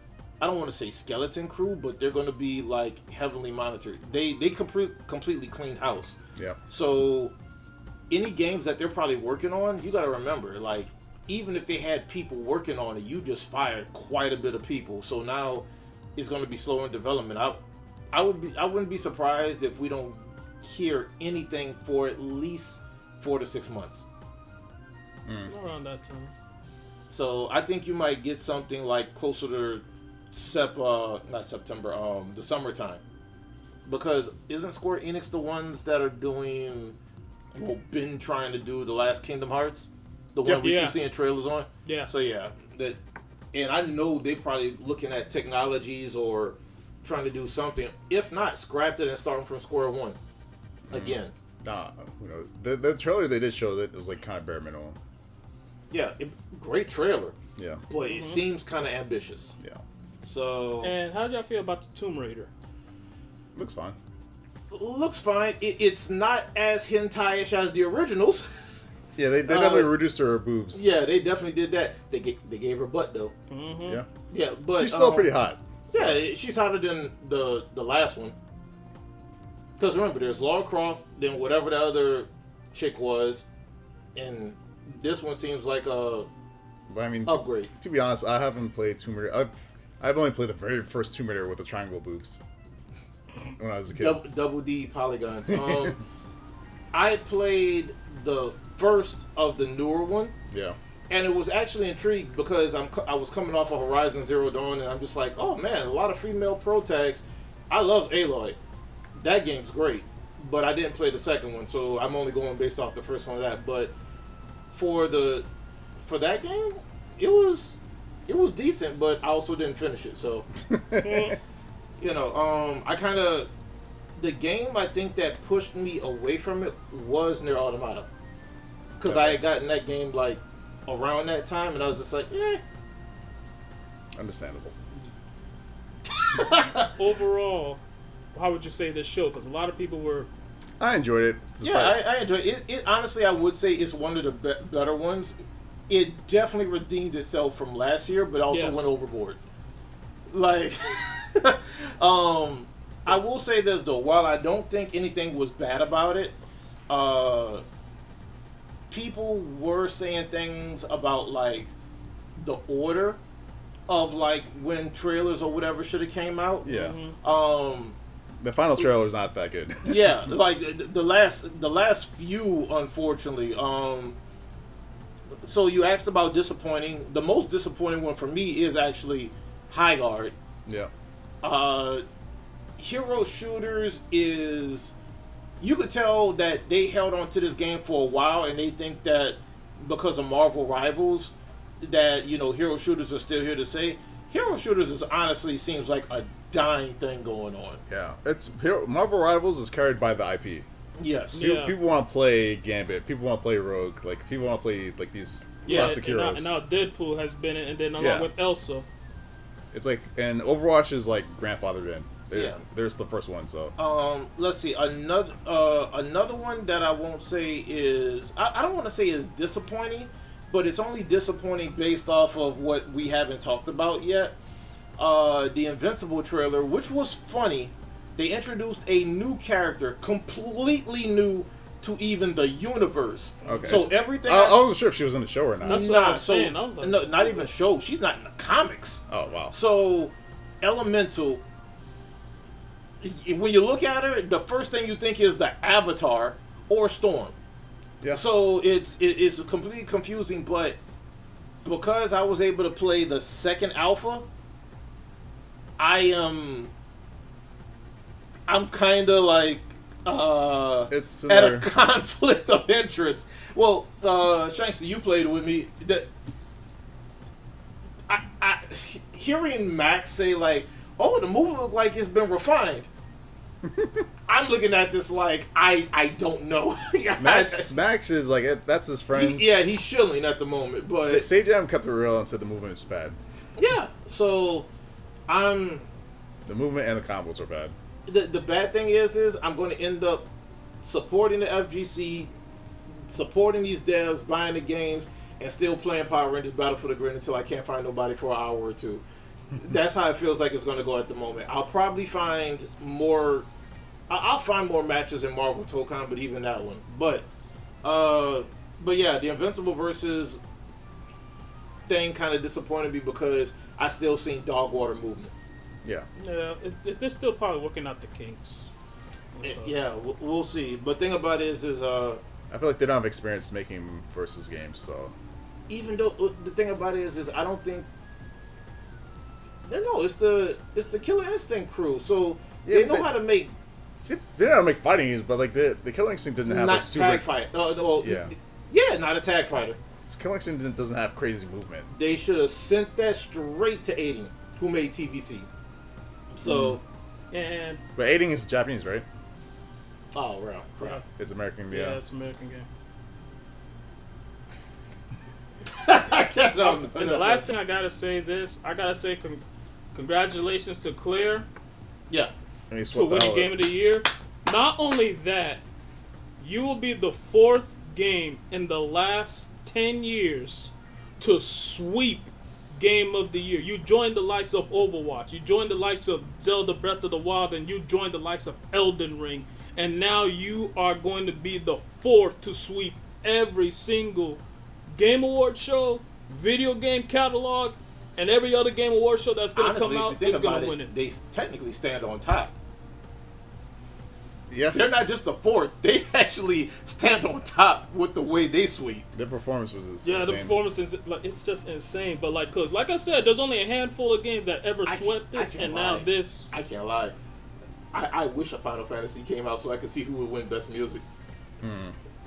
I don't want to say skeleton crew, but they're going to be like heavily monitored. They completely cleaned house. Yeah. So any games that they're probably working on, you got to remember, like, even if they had people working on it, you just fired quite a bit of people. So now it's going to be slow in development. I wouldn't be surprised if we don't hear anything for at least 4 to 6 months. Around that time. So I think you might get something like closer to the summertime. Because isn't Square Enix the ones that are doing, been trying to do the last Kingdom Hearts? The one we keep seeing trailers on? Yeah. So yeah, and I know they're probably looking at technologies or trying to do something. If not, scrap it and start from square one again. Nah, the trailer they did show that it was like kind of bare minimum. Yeah, great trailer, Yeah. but it seems kind of ambitious. Yeah. So And how did y'all feel about the Tomb Raider? Looks fine. looks fine. It's not as hentai-ish as the originals. Yeah, they definitely reduced her boobs. Yeah, they definitely did that. They gave her butt though. Yeah. Yeah, but She's still pretty hot. Yeah, she's hotter than the last one. Because remember, there's Lara Croft, then whatever the other chick was, and this one seems like a But I mean, upgrade. To be honest, I haven't played Tomb Raider. I've only played the very first Tomb Raider with the triangle boobs when I was a kid. Double D polygons. I played the first of the newer one, Yeah. and it was actually intrigued because I was coming off of Horizon Zero Dawn, and I'm just like, oh man, a lot of female pro tags. I love Aloy. That game's great, but I didn't play the second one, so I'm only going based off the first one of that. But for that game, it was decent, but I also didn't finish it. So I kind of, the game I think that pushed me away from it was Nier Automata, because I had gotten that game like around that time, and I was just like, Understandable. Overall, how would you say this show? Because a lot of people were. I enjoyed it. I enjoyed it. It honestly, I would say it's one of the better ones. It definitely redeemed itself from last year, but also went overboard. Like, I will say this though, while I don't think anything was bad about it, people were saying things about like the order of like when trailers or whatever should have came out. Yeah. Mm-hmm. The final trailer is not that good. Yeah, like the last few, unfortunately. So you asked about disappointing. The most disappointing one for me is actually High Guard. Yeah. Hero shooters is, you could tell that they held on to this game for a while, and they think that because of Marvel Rivals, that hero shooters are still here to stay. Hero shooters is honestly seems like a dying thing going on. Yeah. Marvel Rivals is carried by the IP. Yes. Yeah. People want to play Gambit. People want to play Rogue. Like people want to play like these classic heroes. And now Deadpool has been in, and then along Yeah. with Elsa. It's like, and Overwatch is like grandfathered in. Yeah. There's the first one, so. Let's see, another one that I won't say is, I don't want to say is disappointing, but it's only disappointing based off of what we haven't talked about yet. The Invincible trailer, which was funny. They introduced a new character, completely new to even the universe. Okay. So everything. I wasn't sure if she was in the show or not. That's what I was saying. I was like, no, not even show. She's not in the comics. Oh wow. So, Elemental, when you look at her, the first thing you think is the Avatar or Storm. Yeah. So it's completely confusing, but because I was able to play the second alpha, I'm kind of like It's at a another- conflict of interest. Well, Shanksy, you played with me. I hearing Max say like, "Oh, the movie looked like it's been refined." I'm looking at this like I don't know. Max is like that's his friend. He's shilling at the moment, but Sage Adam kept it real and said the movement is bad. yeah. So I'm. The movement and the combos are bad. The bad thing is I'm going to end up supporting the FGC, supporting these devs, buying the games, and still playing Power Rangers Battle for the Grid until I can't find nobody for an hour or two. That's how it feels like it's going to go at the moment. I'll probably find more. I'll find more matches in Marvel Tokon, but even that one. But yeah, the Invincible versus thing kind of disappointed me because I still seen dog water movement. Yeah. Yeah, they're still probably working out the kinks. and stuff. Yeah, we'll see. But thing about it is I feel like they don't have experience making versus games, so. even though the thing about it is I don't think. No, it's the Killer Instinct crew. So Yeah, they know but how to make They know how to make fighting games, but like the Killing Instinct didn't have not like super. tag fight. No, Yeah. yeah, not a tag fighter. Killing Instinct doesn't have crazy movement. They should have sent that straight to Aiden, who made TBC. So, And But aiding is Japanese, right? oh, wow, crap. It's American, yeah, yeah. it's an American game. No, And the last thing I gotta say congratulations to Claire yeah, And he for swept the winning hell Game of the Year. Not only that, you will be the fourth game in the last 10 years to sweep Game of the Year. You joined the likes of Overwatch, you joined the likes of Zelda Breath of the Wild, and you joined the likes of Elden Ring. And now you are going to be the fourth to sweep every single Game Award show, video game catalog, and every other Game Award show that's going to honestly, come if out you think is going about to win it, it. they technically stand on top. Yeah. They're not just the fourth; they actually stand on top with the way they sweep. The performance was insane. Yeah, the performance is like it's just insane. But like, cause like I said, there's only a handful of games that ever swept I it, can't and now lie. this. I can't lie. I wish a Final Fantasy came out so I could see who would win Best Music.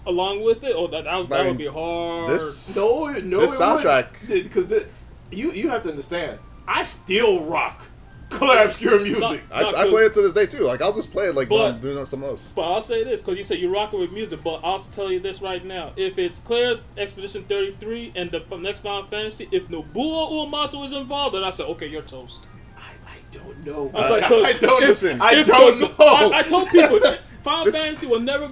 Along with it, that would be hard. This No, This soundtrack- because you have to understand. I still rock Clair Obscure music. I play it to this day too. Like I'll just play it like when But- I'm doing something else. But I'll say this, because you said you're rocking with music, but I'll tell you this right now. If it's Claire Expedition 33 and the next Final Fantasy, if Nobuo Uematsu is involved, then I say, okay, you're toast. I don't know. I was like, 'cause I don't if- listen. I if don't the- know. I told people, Final This- Fantasy will never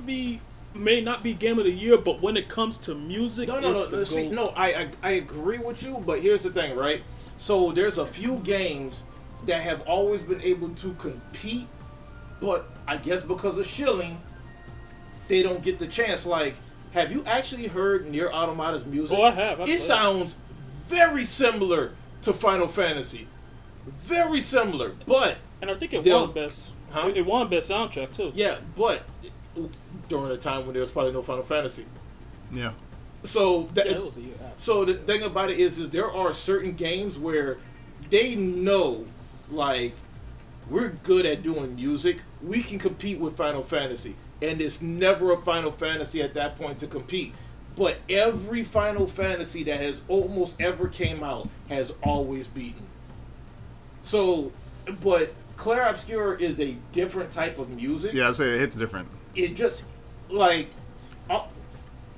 may not be Game of the Year, but when it comes to music, it's the See, GOAT. no, I agree with you, but here's the thing, right? So there's a few games that have always been able to compete, but I guess because of shilling, they don't get the chance. Like, have you actually heard Nier Automata's music? Oh, I have. It sounds very similar to Final Fantasy. Very similar, but And I think it they'll- won best. Huh? It won best soundtrack too. yeah, but during a time when there was probably no Final Fantasy. Yeah. So that, Yeah, it was a year after. so the thing about it is there are certain games where they know, like, we're good at doing music. We can compete with Final Fantasy, and it's never a Final Fantasy at that point to compete. But every Final Fantasy that has almost ever came out has always beaten. So, but Clair Obscur is a different type of music. Yeah, I'd say it hits different. It just, like,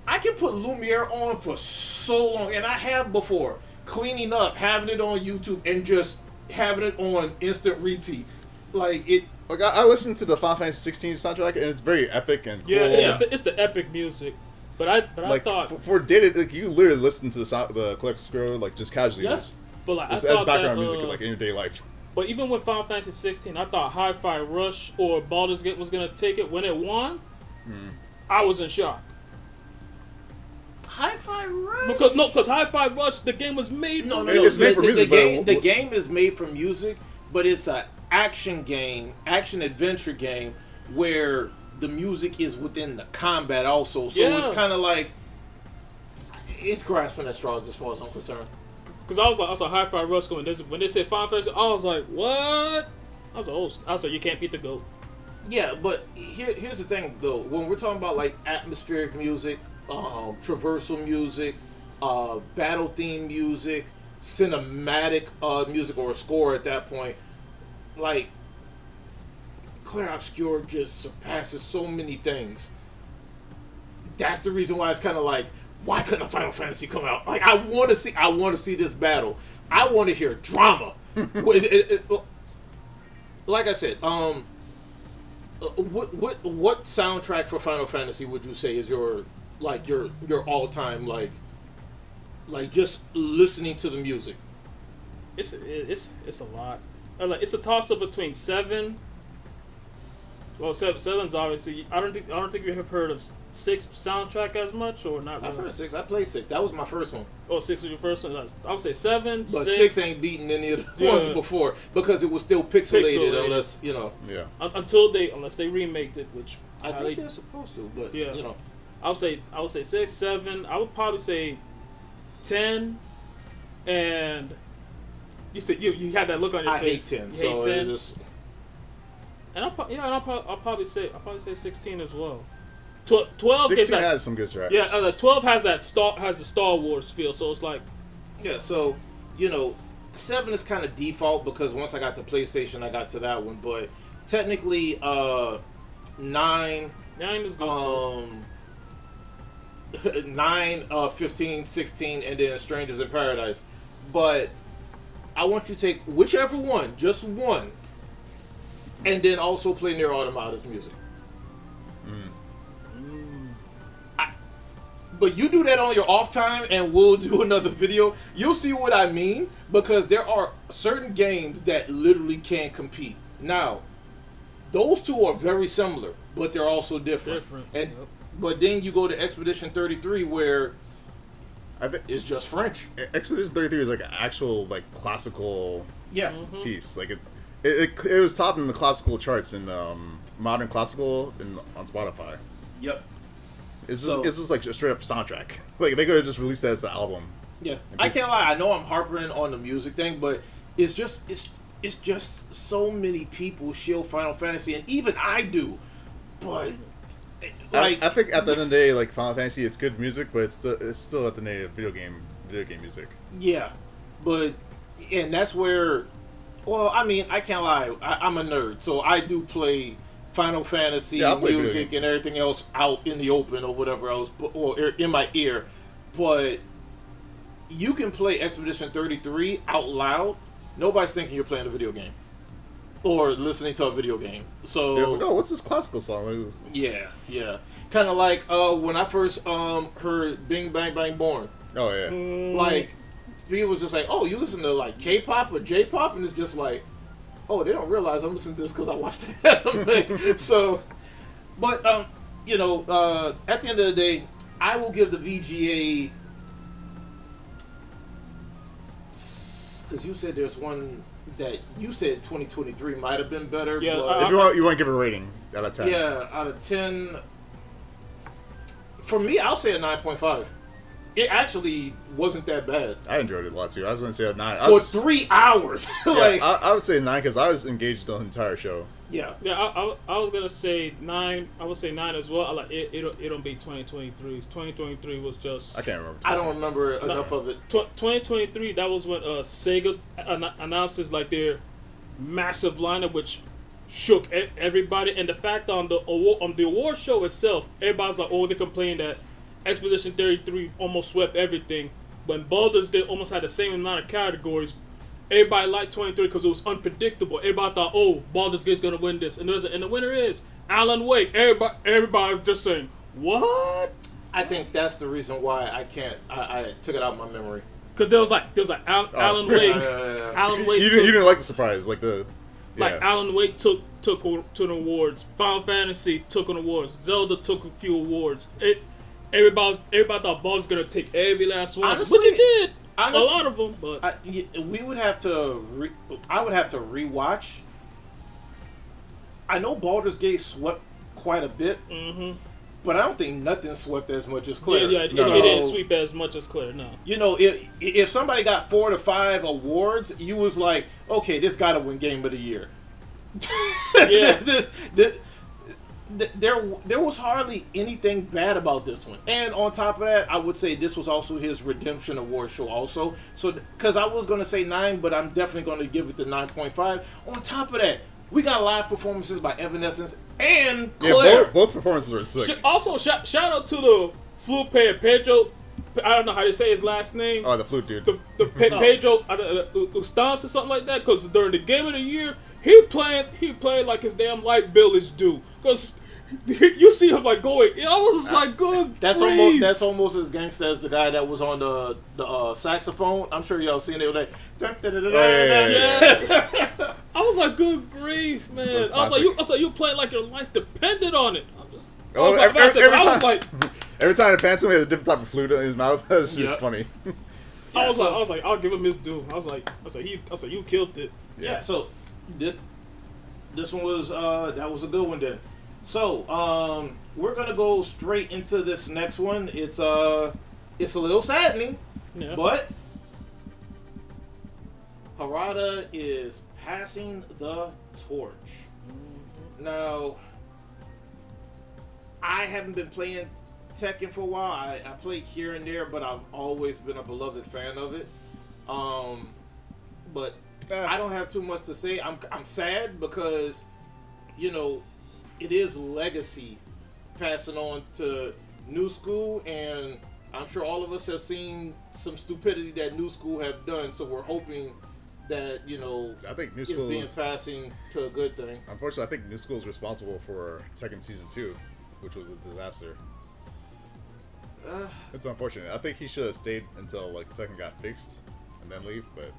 I can put Lumiere on for so long, and I have before, cleaning up, having it on YouTube, and just having it on instant repeat. Like, it. Like I listened to the Final Fantasy 16 soundtrack, and it's very epic and cool. Yeah, Yeah. it's the epic music. But I Like thought, for data, like you literally listen to the Click Scroll like just casually. Yeah. Just, but like I as thought background that, music like in your day life. But even with Final Fantasy 16, I thought Hi-Fi Rush or Baldur's Gate was gonna take it when it won. I was in shock Hi-Fi Rush? because Hi-Fi Rush, the game was made. No, for no, It- no. it's made for music, but game, what- the game is made for music, but it's a action game, action adventure game, where the music is within the combat also. So Yeah. it's kind of like, it's grasping at straws as far as I'm concerned. Because I saw Hi-Fi Rush going. When they said Final Fantasy, I was like, what? I was like, you can't beat the GOAT. Yeah, but here's the thing though. When we're talking about like atmospheric music, traversal music, battle theme music, cinematic music or a score at that point, like Clair Obscur just surpasses so many things. That's the reason why it's kind of like, why couldn't a Final Fantasy come out? Like I want to see this battle. I want to hear drama. Like I said, what soundtrack for Final Fantasy would you say is your all time like just listening to the music? It's a lot. It's a toss up between 7. Well, seven's obviously. I don't think you have heard of 6 soundtrack as much or not. I've Really. heard 6. I played 6. That was my first one. Oh, 6 was your first one. I would say 7. But 6, 6 ain't beating any of the Yeah. ones before because it was still pixelated. Pixelated. Unless you know. Yeah. unless they remaked it, which I think they're supposed to, but Yeah. you know. I would say 6, 7. I would probably say 10, and you said you had that look on your I hate face. 10. You So hate 10. it just. And I'll probably say 16 as well. 12 is 16 that, has some good tracks. yeah. 12 has the Star Wars feel. So it's like Yeah, so, 7 is kind of default because once I got the PlayStation, I got to that one. But technically, 9, 9 is good too. 9, 15, 16, and then Strangers in Paradise. But I want you to take whichever one, just one, and then also play Nier Automata's music. But you do that on your off time, and we'll do another video. You'll see what I mean, because there are certain games that literally can't compete. Now, those two are very similar, but they're also different. And Yep. but then you go to Expedition 33, where I think it's just French. Expedition 33 is like an actual like classical Yeah. piece. Like it was top in the classical charts in modern classical on Spotify. Yep. It's So- just like a straight up soundtrack. Like they could have just released that as an album. Yeah. I can't lie. I know I'm harping on the music thing, but it's just so many people shield Final Fantasy, and even I do. But like, I think at the end of the day, like Final Fantasy, it's good music, but it's still at the native video game music. yeah, but and that's where. Well, I mean, I can't lie. I'm a nerd, so I do play Final Fantasy Yeah, I play video music games. and everything else out in the open or whatever else, or in my ear. But you can play Expedition 33 out loud. Nobody's thinking you're playing a video game or listening to a video game. So It was like, oh, what's this classical song? Like, yeah. Kind of like when I first heard Bing Bang Bang Born. oh yeah. Like, people was just like, oh, you listen to like K-pop or J-pop, and it's just like, oh, they don't realize I'm listening to this because I watched the anime. So, but you know, at the end of the day, I will give the VGA, because you said there's one that you said 2023 might have been better. Yeah, but If you want to give it a rating out of 10. yeah, out of 10, for me, I'll say a 9.5. It actually wasn't that bad I enjoyed it a lot too. I was going to say a 9. for 3 hours. Like, I would say 9 because I was engaged the entire show. yeah. Yeah, I was gonna say 9. I would say 9 as well. I like it. It don't beat 2023. 2023 was just. I can't remember. I don't remember enough of it. 2023. That was when Sega announces like their massive lineup, which shook everybody. And the fact on the award show itself, everybody's like, oh, they complained that Expedition 33 almost swept everything. When Baldur's Gate almost had the same amount of categories. Everybody liked 23 because it was unpredictable. Everybody thought, oh, Baldur's Gate's going to win this. And the winner is Alan Wake. Everybody was just saying, what? I think that's the reason why I took it out of my memory. Because there was like Alan Wake. Alan Wake You didn't like the surprise. Like the... Like Alan Wake took an awards. Final Fantasy took an awards. Zelda took a few awards. Everybody thought Baldur's going to take every last one. Honestly, which it did. Honestly, a lot of them, but we would have to. I would have to rewatch. I know Baldur's Gate swept quite a bit, but I don't think nothing swept as much as Claire. Yeah, it didn't sweep as much as Claire. No. You know, if somebody got 4 to 5 awards, you was like, okay, this got to win Game of the Year. Yeah. There was hardly anything bad about this one, and on top of that, I would say this was also his redemption award show also. So, because I was gonna say 9, but I'm definitely gonna give it the 9.5. On top of that, we got live performances by Evanescence and Claire. Yeah, both performances were sick. Also, shout out to the flute player Pedro. I don't know how to say his last name. Oh, the flute dude. Pedro Ustans or something like that. Because during the Game of the Year, he played like his damn light bill is due. Because you see him like going. I was just like, good. That's grief. that's almost as gangsta as the guy that was on the saxophone. I'm sure y'all seen it. Like, Yeah. I was like, good grief, man. I was like, you playing like your life depended on it. I was like, every time it pans him, he has a different type of flute in his mouth. That's just funny. I was like, I'll give him his due. I was like, you killed it. Yeah. So, this one was that was a good one then. So, we're gonna go straight into this next one. It's a little saddening, but Harada is passing the torch. Now, I haven't been playing Tekken for a while. I play here and there, but I've always been a beloved fan of it. But I don't have too much to say. I'm sad because, you know, it is legacy passing on to New School, and I'm sure all of us have seen some stupidity that New School have done. So we're hoping that, you know, I think New it's School being passing to a good thing. Unfortunately, I think New School is responsible for Tekken Season 2, which was a disaster. It's unfortunate. I think he should have stayed until like Tekken got fixed and then leave. But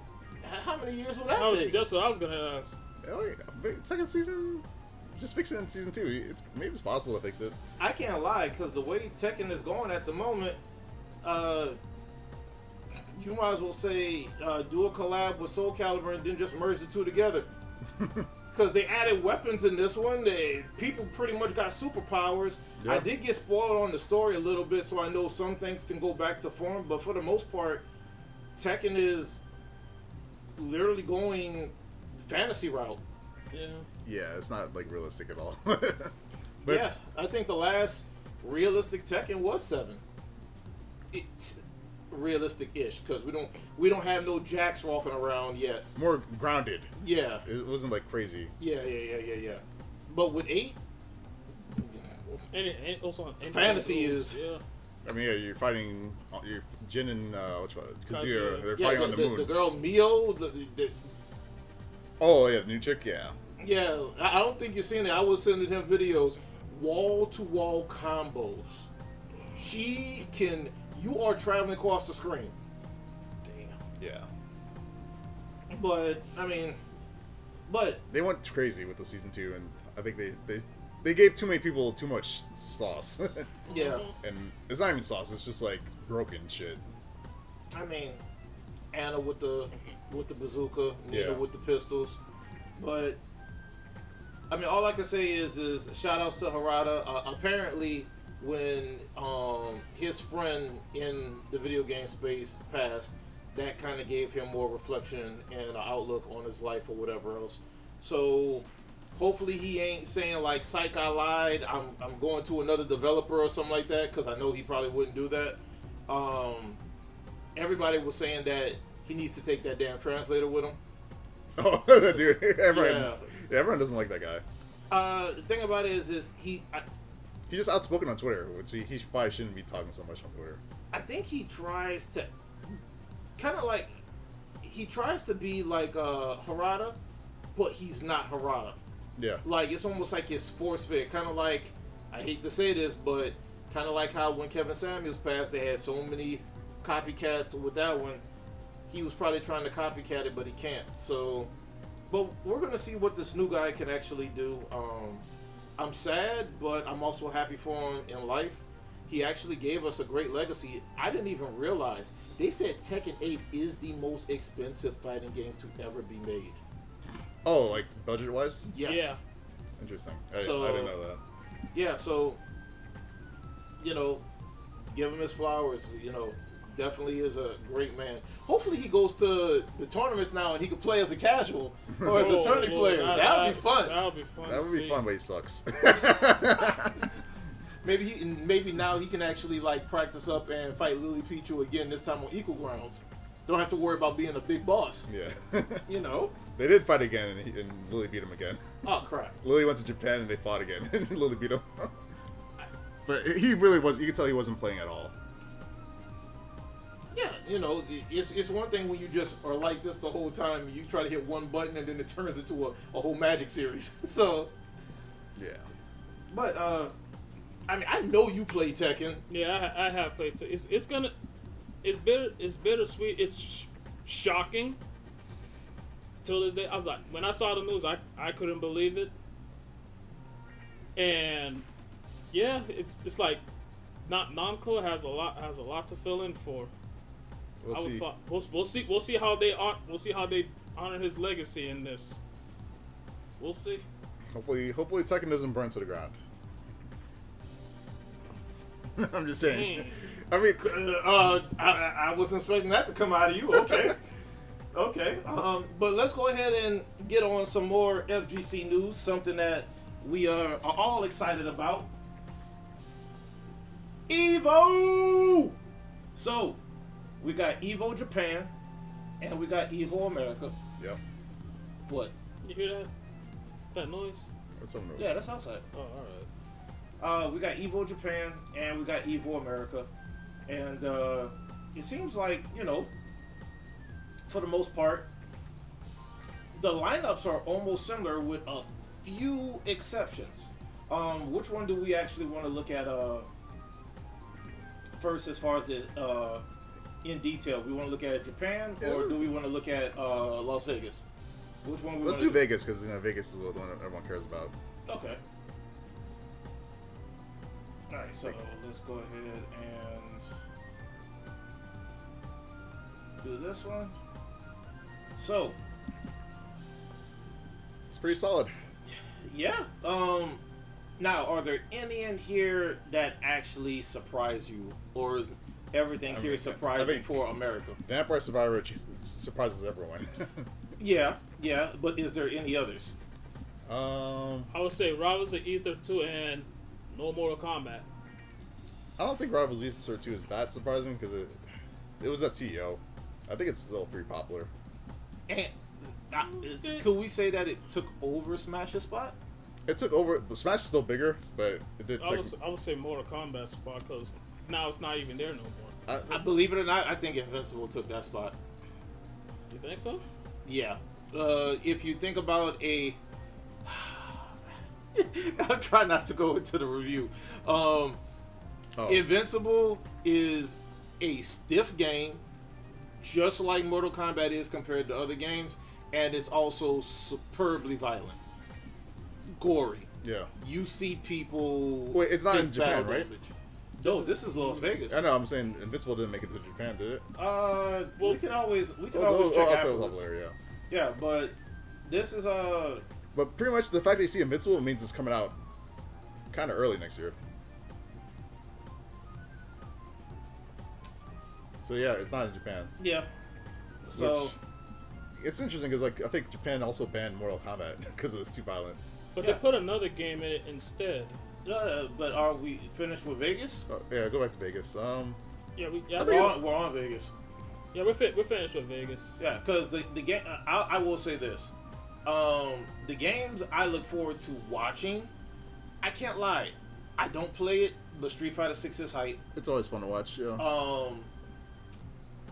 how many years will that take? That's what I was gonna ask. Second season, just fix it in Season 2. Maybe it's possible to fix it. I can't lie, because the way Tekken is going at the moment, you might as well say do a collab with Soul Calibur and then just merge the two together. Because they added weapons in this one. People pretty much got superpowers. Yeah. I did get spoiled on the story a little bit, so I know some things can go back to form. But for the most part, Tekken is literally going fantasy route. Yeah, it's not like realistic at all. But, yeah, I think the last realistic Tekken was 7. It's realistic-ish, because we don't have no jacks walking around yet. More grounded. Yeah. It wasn't like crazy. Yeah. But with 8, and also fantasy is. Yeah. I mean, yeah, you're fighting your Jin and which one? Kazuya. They're fighting on the moon. The girl Mio. Oh yeah, the new chick. Yeah. Yeah, I don't think you're seeing it. I was sending him videos, wall-to-wall combos. She can. You are traveling across the screen. Damn. Yeah. But I mean, they went crazy with the Season 2, and I think they they gave too many people too much sauce. Yeah. And it's not even sauce, it's just like broken shit. I mean, Anna with the bazooka, Nina Yeah. with the pistols, but I mean, all I can say is shout outs to Harada. Apparently, when his friend in the video game space passed, that kind of gave him more reflection and an outlook on his life or whatever else. So hopefully he ain't saying like, "Psych, I lied. I'm going to another developer" or something like that, because I know he probably wouldn't do that. Everybody was saying that he needs to take that damn translator with him. Oh, dude, everyone doesn't like that guy. The thing about it is he. He's just outspoken on Twitter, which he probably shouldn't be talking so much on Twitter. I think he tries to kind of like he tries to be like Harada, but he's not Harada. Yeah. Like it's almost like his force fit, kind of like, I hate to say this, but kind of like how when Kevin Samuels passed, they had so many copycats with that one. He was probably trying to copycat it, but he can't. So, but we're gonna see what this new guy can actually do. I'm sad, but I'm also happy for him in life. He actually gave us a great legacy. I didn't even realize. They said Tekken 8 is the most expensive fighting game to ever be made. Oh, like budget-wise? Yes. Yeah. Interesting. I didn't know that. Yeah, so, give him his flowers. Definitely is a great man. Hopefully he goes to the tournaments now and he can play as a casual or as a tourney player. That would be fun. That would be fun. That would be fun, but he sucks. Maybe now he can actually like practice up and fight Lily Pichu again, this time on equal grounds. Don't have to worry about being a big boss. Yeah. They did fight again, and Lily beat him again. Oh crap. Lily went to Japan and they fought again, and Lily beat him. But he really was. You could tell he wasn't playing at all. Yeah, it's one thing when you just are like this the whole time. You try to hit one button and then it turns into a whole magic series. So, Yeah. but I know you play Tekken. Yeah, I have played. It's bittersweet. It's shocking. Till this day, I was like, when I saw the news, I couldn't believe it. And yeah, it's like, Namco has a lot to fill in for. We'll see. We'll see how they honor his legacy in this. We'll see. Hopefully Tekken doesn't burn to the ground. I'm just saying. I mean, I wasn't expecting that to come out of you. Okay. Okay. But let's go ahead and get on some more FGC news, something that we are all excited about. EVO! So, we got EVO Japan, and we got EVO America. Yep. What? You hear that? That noise? That's something. Yeah, that's outside. Oh, all right. We got EVO Japan, and we got EVO America. And it seems like, for the most part, the lineups are almost similar with a few exceptions. Which one do we actually want to look at first as far as the in detail? We want to look at Japan, or do we want to look at Las Vegas? Which one? Let's do Vegas, because Vegas is the one everyone cares about. Okay. All right, so let's go ahead and do this one. So, it's pretty solid. Yeah. Now, are there any in here that actually surprise you, or is everything here surprising for America? The Empire Survivor surprises everyone. Yeah. But is there any others? I would say Rivals of Ether 2 and no Mortal Kombat. I don't think Rivals Ether 2 is that surprising, because it was at CEO. I think it's still pretty popular. And could we say that it took over Smash's spot? It took over. The Smash is still bigger, but it did take. I would say Mortal Kombat spot, because now it's not even there no more. I believe it or not, I think Invincible took that spot. You think so? Yeah. If you think about I'm trying not to go into the review. Invincible is a stiff game, just like Mortal Kombat is compared to other games, and it's also superbly violent, gory. Yeah. you see people. Wait, it's not take in Japan, battle right? damage. No, this is Las Vegas. I know. I'm saying Invincible didn't make it to Japan, did it? We can always check outside afterwards. level, yeah. Yeah, but this is But pretty much the fact that you see Invincible means it's coming out kind of early next year. So yeah, it's not in Japan. yeah. So Which, it's interesting because like I think Japan also banned Mortal Kombat because it was too violent. But Yeah. they put another game in it instead. but are we finished with Vegas? Yeah, go back to Vegas. Yeah, We're on Vegas. we're finished with Vegas. Yeah, because the game. I will say this. The games I look forward to watching, I can't lie, I don't play it, but Street Fighter 6 is hype. It's always fun to watch. Yeah.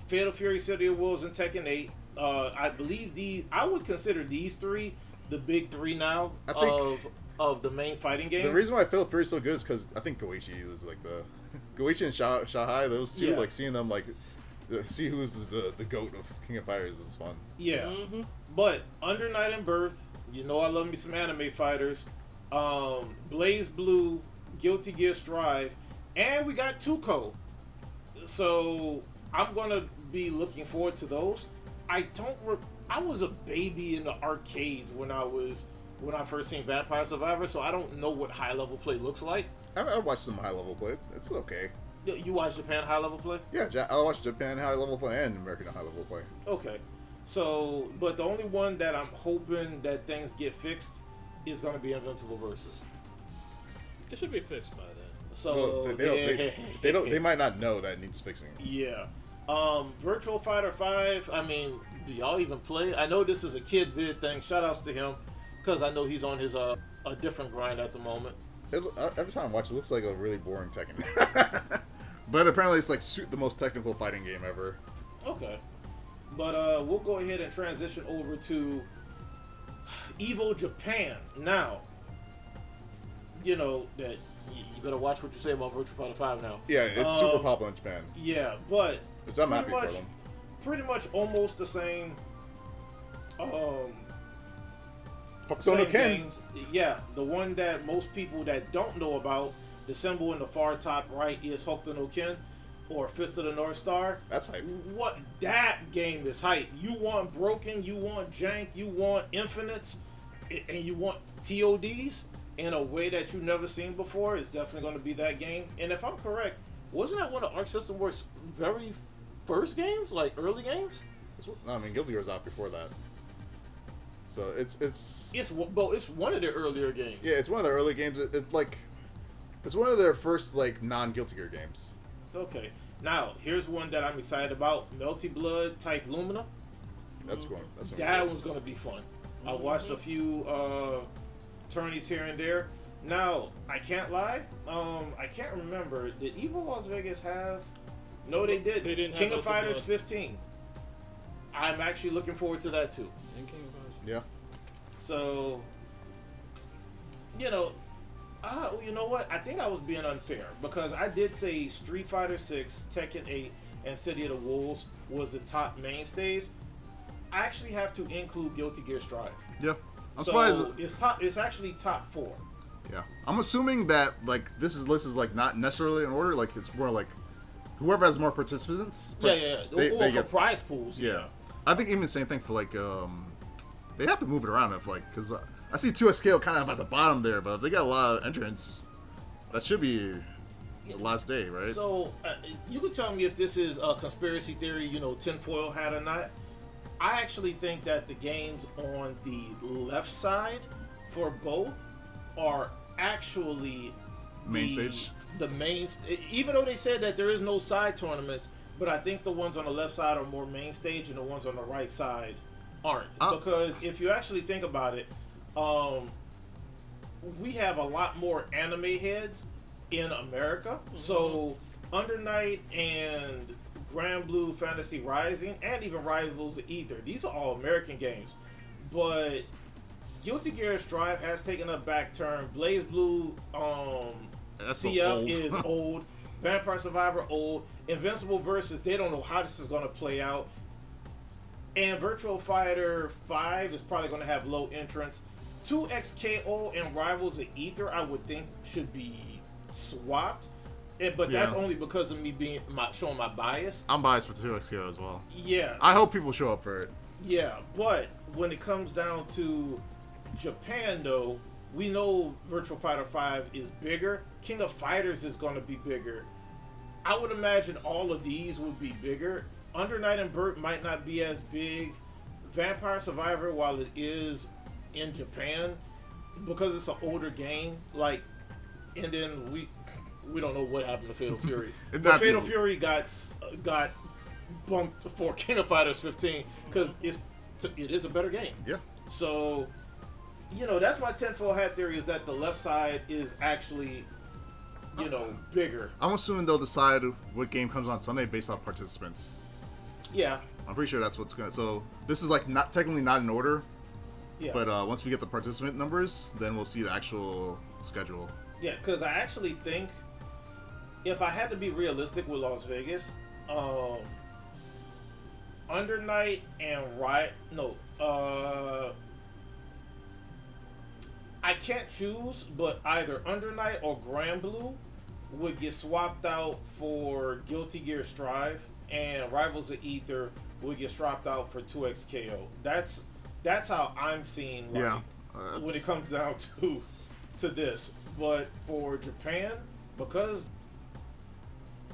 Fatal Fury, City of Wolves, and Tekken 8. I believe I would consider these three the big three now I think of the main fighting games. the reason why Fatal Fury is so good is because I think Goichi is like the Goichi and Shahai. Those two, Yeah. like seeing them like see who's the goat of King of Fighters is fun. Yeah. Mm-hmm. But Under Night and Birth, I love me some anime fighters. Blaze Blue, Guilty Gear Strive, and we got Tuco. So I'm gonna be looking forward to those. I was a baby in the arcades when I first seen Vampire Survivor, so I don't know what high level play looks like. I watched some high level play. It's okay. You watch Japan high level play? Yeah, I watched Japan high level play and American high level play. Okay. So, but the only one that I'm hoping that things get fixed is going to be Invincible Versus. It should be fixed by then. So Well, they might not know that it needs fixing. Yeah. Virtual Fighter 5. I mean, do y'all even play? I know this is a kid vid thing. Shout outs to him because I know he's on his a different grind at the moment. Every time I watch it, it looks like a really boring Tekken. But apparently it's like the most technical fighting game ever. Okay. But we'll go ahead and transition over to EVO Japan. Now, that you better watch what you say about Virtual Fighter 5 now. Yeah, it's super popular in Japan. Yeah, but Which I'm happy for them. pretty much almost the same Hokuto no Ken. games. Yeah, the one that most people that don't know about, the symbol in the far top right is Hokuto no Ken, or Fist of the North Star. That's hype. What that game is hype. You want broken, you want jank, you want infinites, and you want TODs in a way that you've never seen before. It's definitely going to be that game. And if I'm correct, wasn't that one of Arc System Works' very first games, like early games? I mean, Guilty Gear was out before that. So it's one of their earlier games. yeah, it's one of their early games. It's one of their first like non-Guilty Gear games. Okay. Now, here's one that I'm excited about. Melty Blood type Lumina. That's going. That one's going to be fun. I watched a few tourneys here and there. Now, I can't lie. I can't remember. Did EVO Las Vegas have? No, they did. They didn't King have of Melty Fighters Blood. 15. I'm actually looking forward to that too. And King of Fighters. Yeah. So, you know what? I think I was being unfair because I did say Street Fighter 6, Tekken 8, and City of the Wolves was the top mainstays. I actually have to include Guilty Gear Strive. Yeah. I'm So surprised. it's actually top 4. Yeah. I'm assuming that like this list is like not necessarily in order. Like it's more like whoever has more participants. Yeah. They for get, prize pools. yeah. I think even the same thing for like they have to move it around if like because I see 2XKO kind of at the bottom there, but if they got a lot of entrants, that should be the last day, right? So you can tell me if this is a conspiracy theory, tinfoil hat or not. I actually think that the games on the left side for both are actually Main stage? The main, even though they said that there is no side tournaments, but I think the ones on the left side are more main stage and the ones on the right side aren't. Because if you actually think about it, we have a lot more anime heads in America. Mm-hmm. So Under Night and Grand Blue Fantasy Rising and even Rivals of Ether, these are all American games. But Guilty Gear Strive has taken a back turn. Blaze Blue That's so CF old. is old. Vampire Survivor old. Invincible Versus, they don't know how this is going to play out. And Virtual Fighter 5 is probably going to have low entrance. 2XKO and Rivals of Ether, I would think should be swapped. But that's only because of me showing my bias. I'm biased for 2XKO as well. Yeah. I hope people show up for it. Yeah, but when it comes down to Japan, though, we know Virtual Fighter 5 is bigger. King of Fighters is going to be bigger. I would imagine all of these would be bigger. Under Night and Burt might not be as big. Vampire Survivor, while it is in Japan, because it's an older game, like, and then we don't know what happened to Fatal Fury. But Fatal Fury got bumped for King of Fighters 15 because it is a better game. Yeah. So, that's my tinfoil hat theory, is that the left side is actually, bigger. I'm assuming they'll decide what game comes on Sunday based off participants. Yeah. I'm pretty sure that's what's going to... So, this is like not technically not in order. Yeah. But once we get the participant numbers, then we'll see the actual schedule. Yeah, because I actually think, if I had to be realistic with Las Vegas, Under Night and I can't choose, but either Under Night or Grand Blue would get swapped out for Guilty Gear Strive, and Rivals of Ether would get swapped out for 2XKO. That's how I'm seeing when it comes down to this. But for Japan, because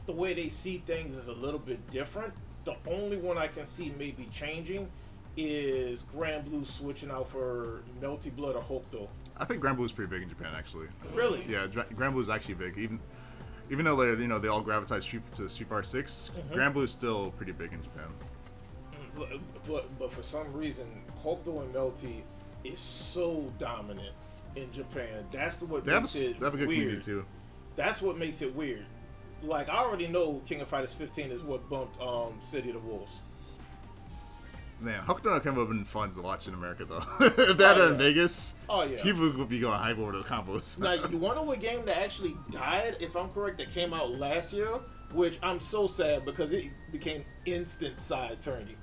the way they see things is a little bit different, the only one I can see maybe changing is Grand Blue switching out for Melty Blood or Hokuto. I think Grand Blue is pretty big in Japan, actually. Really? Yeah, Grand Blue is actually big. Even though they all gravitate to Street Fighter 6, Grand Blue is still pretty big in Japan. But for some reason, Hokuto and Melty is so dominant in Japan. That's what makes it they have a good weird. community too. That's what makes it weird. Like, I already know King of Fighters 15 is what bumped City of the Wolves. Man, Hokuto and Kemba have been fun to watch in America, though. If that in Vegas, people would be going hype over the combos. Now, you want to know what game that actually died, if I'm correct, that came out last year? Which I'm so sad because it became instant side turning.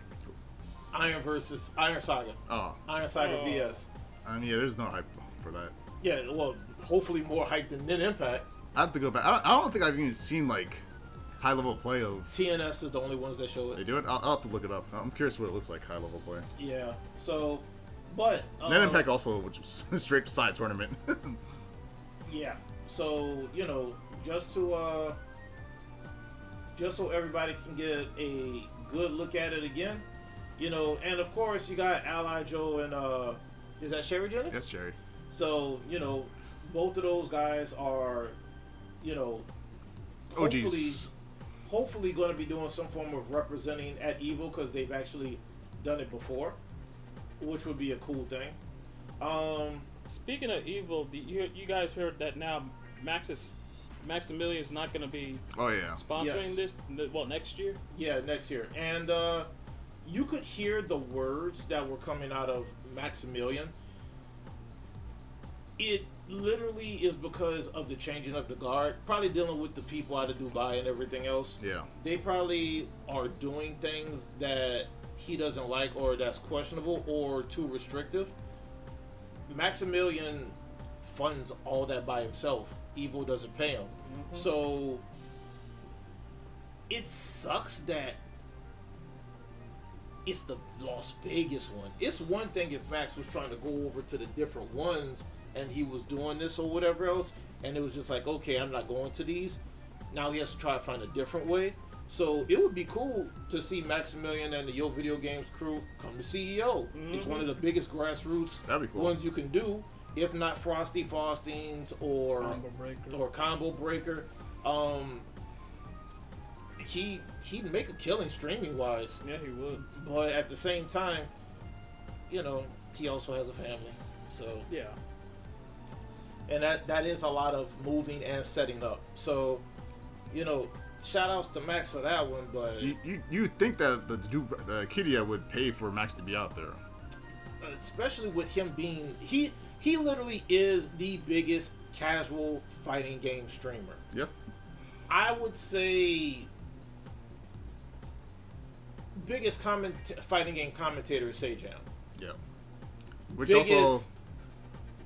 Iron Saga. Oh. Iron Saga VS. There's no hype for that. Yeah, well, hopefully more hype than Impact. I have to go back. I don't think I've even seen, like, high-level play of... TNS is the only ones that show it. They do it? I'll have to look it up. I'm curious what it looks like, high-level play. Yeah, so... But... Impact also, which is straight to side tournament. Yeah. So, just so everybody can get a good look at it again, and of course you got Ally Joe and, is that Sherry Jennings? Yes, Sherry. So, both of those guys are, hopefully going to be doing some form of representing at EVO, because they've actually done it before, which would be a cool thing. Speaking of EVO, you guys heard that now Maximilian's not going to be sponsoring this, next year? Yeah, next year. And you could hear the words that were coming out of Maximilian. It literally is because of the changing of the guard, probably dealing with the people out of Dubai and everything else. Yeah. They probably are doing things that he doesn't like, or that's questionable, or too restrictive. Maximilian funds all that by himself. EVO doesn't pay him. Mm-hmm. So it sucks that it's the Las Vegas one. It's one thing if Max was trying to go over to the different ones and he was doing this or whatever else, and it was just like, okay, I'm not going to these. Now he has to try to find a different way. So it would be cool to see Maximilian and the Yo Video Games crew come to CEO. Mm-hmm. It's one of the biggest grassroots ones you can do, if not Frosty Faustines or Combo Breaker. He'd make a killing streaming wise. Yeah, he would. But at the same time, he also has a family. So yeah. And that is a lot of moving and setting up. So, shout outs to Max for that one, but you think that the Kidia would pay for Max to be out there, especially with him being he literally is the biggest casual fighting game streamer. Yep. I would say biggest fighting game commentator is Sejam. Yeah. Biggest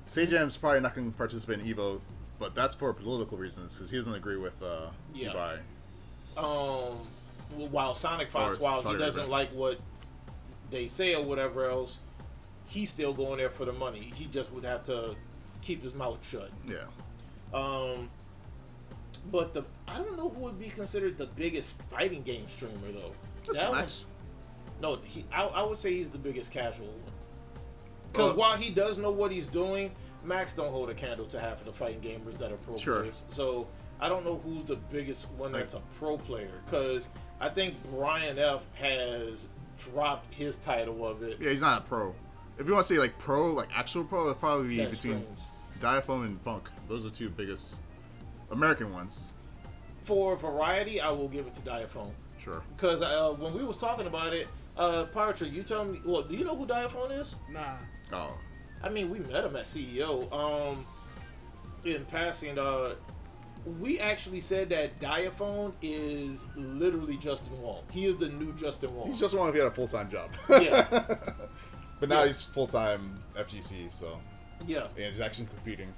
Sajam's probably not going to participate in EVO, but that's for political reasons because he doesn't agree with Yeah. Dubai. While Sonic Fox, Or while Saudi he doesn't Arabia. like what they say or whatever else, he's still going there for the money. He just would have to keep his mouth shut. Yeah. But I don't know who would be considered the biggest fighting game streamer though. That's That Max. No, I would say he's the biggest casual one. Because Well- while he does know what he's doing, Max don't hold a candle to half of the fighting gamers that are pro Sure. players. So I don't know who's the biggest one that's a pro player. Because I think Brian F has dropped his title of it. Yeah, he's not a pro. If you want to say like pro, like actual pro, it'll probably be that between streams. Diaphone and Punk. Those are the two biggest American ones. For variety, I will give it to Diaphone. Sure. Because when we was talking about it, Poetry, you tell me, well, do you know who Diaphone is? Nah. Oh. I mean, we met him at CEO. In passing, we actually said that Diaphone is literally Justin Wong. He is the new Justin Wong. He's just one if he had a full-time job. Yeah. But now Yeah. he's full-time FGC, so. Yeah. And he's actually competing.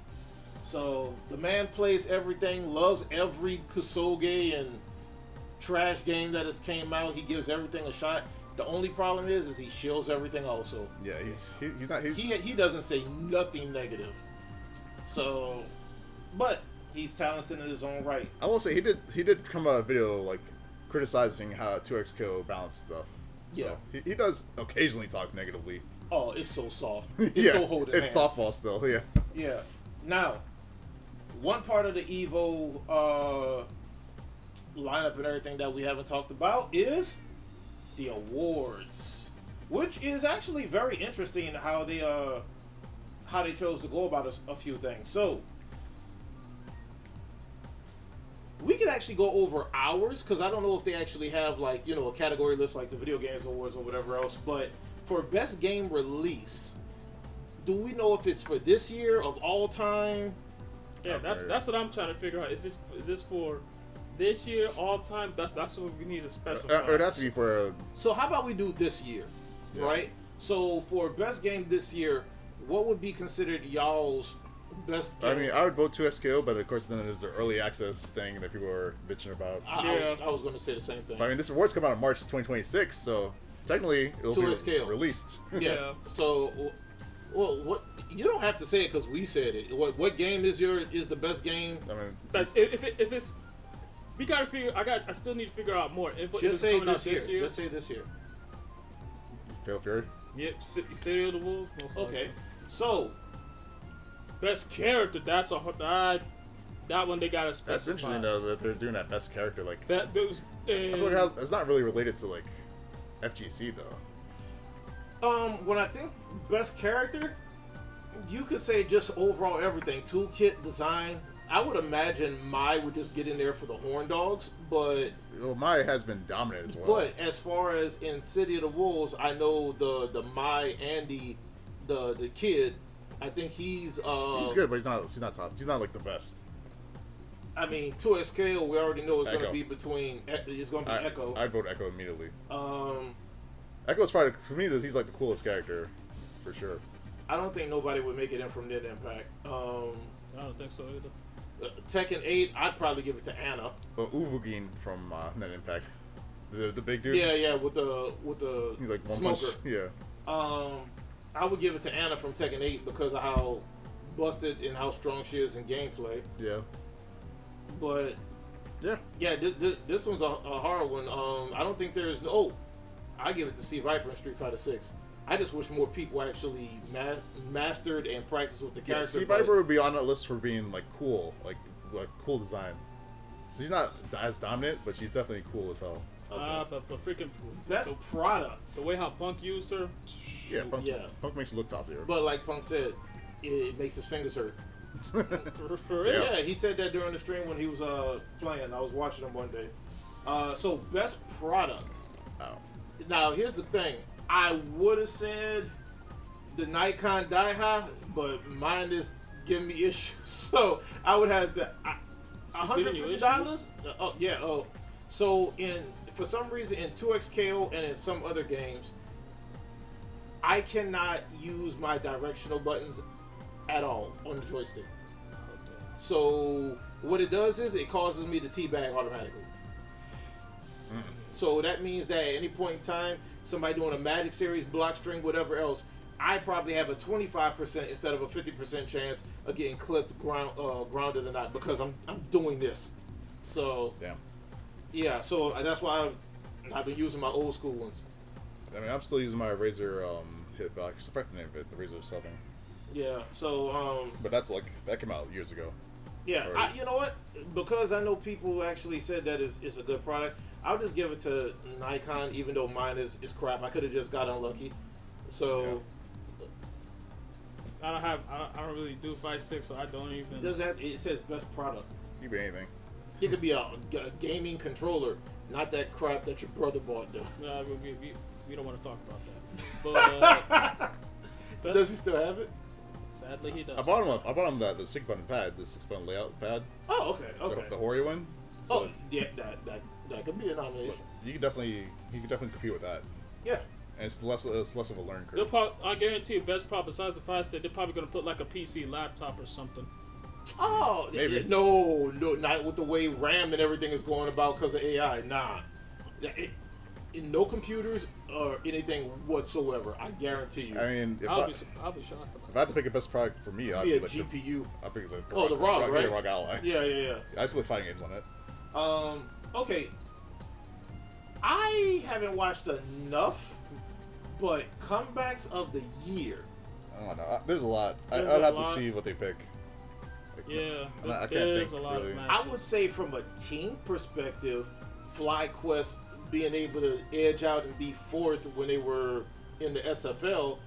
So the man plays everything, loves every Kusoge and trash game that has came out. He gives everything a shot. The only problem is he shields everything also. Yeah, he's not. He doesn't say nothing negative. So, but he's talented in his own right. I will say he did come out a video like criticizing how 2XKO balanced stuff. Yeah. So he does occasionally talk negatively. Oh, it's so soft. It's yeah, so holding it's hands. softball still. Yeah. Yeah. Now, one part of the Evo lineup and everything that we haven't talked about is the awards, which is actually very interesting how they chose to go about a few things. So we could actually go over ours because I don't know if they actually have like a category list like the Video Games Awards or whatever else. But for best game release, do we know if it's for this year of all time? Yeah, that's what I'm trying to figure out. Is this for this year, all time? That's what we need to specify. It would have to be for. So how about we do this year, Yeah. right? So for best game this year, what would be considered y'all's best game? I mean, I would vote 2XKO, but of course then there's the early access thing that people are bitching about. I was going to say the same thing. But, I mean, this awards come out in March 2026, so technically it'll be 2XKO. released. Yeah. So, well, what you don't have to say it because we said it. What game is the best game? I mean, But if it's, we gotta figure. I still need to figure out more. If Just it's say coming out this year. Just say this year. Fatal Fury. Yep, City of the Wolves. Most likely. Okay. So Best character. That's that one they gotta specify. That's interesting though that they're doing that best character like. That those. I feel like it's not really related to like FGC though. when I think best character, you could say just overall everything. Toolkit, design. I would imagine Mai would just get in there for the horn dogs, but Well, Mai has been dominant as well. but as far as in City of the Wolves, I know the Mai Andy, the kid. I think he's He's good, but he's not top. He's not like the best. I mean, 2XKO, we already know it's going to Echo. be between. It's going to be Echo. I'd vote Echo immediately. Um, Echo's probably to me he's like the coolest character, for sure. I don't think nobody would make it in from Net Impact. I don't think so either. Tekken 8, I'd probably give it to Anna. Well, Uvugin from Net Impact, the big dude. Yeah, with the He's like one smoker. punch. Yeah. I would give it to Anna from Tekken 8 because of how busted and how strong she is in gameplay. Yeah. But Yeah. yeah, this one's a hard one. I don't think there's no. Oh, I give it to C Viper in Street Fighter 6. I just wish more people actually mastered and practiced with the Yeah. character. C but- Viper would be on that list for being like cool, like cool design. So she's not as dominant, but she's definitely cool as hell. But freaking Best product. the way how Punk used her. Yeah. Punk, Yeah. Punk makes you look top tier. But like Punk said, it makes his fingers hurt. For real. Yeah, he said that during the stream when he was playing. I was watching him one day. So best product. Oh. Now here's the thing. I would have said the Nikon Daiha, but mine is giving me issues. So I would have to $150. Oh yeah. Oh, so for some reason in 2XKO and in some other games, I cannot use my directional buttons at all on the joystick. So what it does is it causes me to teabag automatically. So that means that at any point in time, somebody doing a Magic Series, block string, whatever else, I probably have a 25% instead of a 50% chance of getting clipped, grounded or not, because I'm doing this. So Damn. yeah, so that's why I've been using my old school ones. I mean, I'm still using my Razer hitbox. I forgot the name of it. The Razer something. Yeah. So But that's like that came out years ago. yeah, you know what? Because I know people actually said that it's a good product. I'll just give it to Nikon, even though mine is crap. I could have just got unlucky. So I don't really do fight sticks, so I don't even. it says best product. It could be anything. It could be a gaming controller, not that crap that your brother bought though. No, we don't want to talk about that. But Does he still have it? sadly, he does. I bought him the 6-button pad, the 6-button layout pad. Oh, okay. The Hori one. So, yeah, that could be a nomination. You could definitely compete with that. Yeah. And it's less of a learning curve. I guarantee you, best prop besides the Fire Stick, they're probably gonna put like a PC laptop or something. Oh, Maybe. No, not with the way RAM and everything is going about because of AI. Nah. No computers or anything whatsoever. I guarantee you. I mean, I'll be shocked about if I had to pick a best product for me, I'd be a like GPU. I'd pick the ROG, right? ROG Ally. Yeah. I just play fighting games on it. Okay. I haven't watched enough, but comebacks of the year. I don't know. There's a lot. There's I'd a have lot. to see what they pick. Yeah, I can't there's think a lot really. of I matches. would say from a team perspective, FlyQuest being able to edge out and be fourth when they were in the SFL,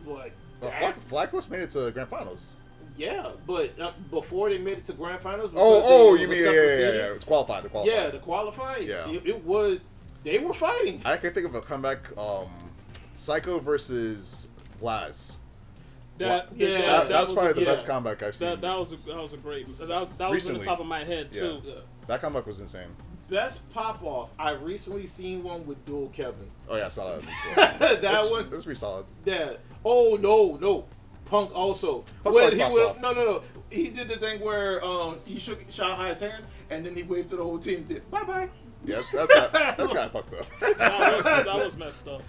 but FlyQuest made it to Grand Finals. yeah, but before they made it to Grand Finals, You mean yeah. It's qualified. Yeah, to qualify. Yeah. It was. They were fighting. I can think of a comeback. Psycho versus Blaz. That That's probably the yeah. best comeback I've seen. That was a great. That was Recently. in the top of my head too. Yeah. That comeback was insane. Best pop off. I recently seen one with Dual Kevin. Oh yeah, I saw that. That one. That's pretty solid. Yeah. Oh no. Punk also. Punk When always he pops went, off. no. He did the thing where he shook Shanghai's hand and then he waved to the whole team. Did bye bye. Yeah, that's kind of fucked up. That was messed up.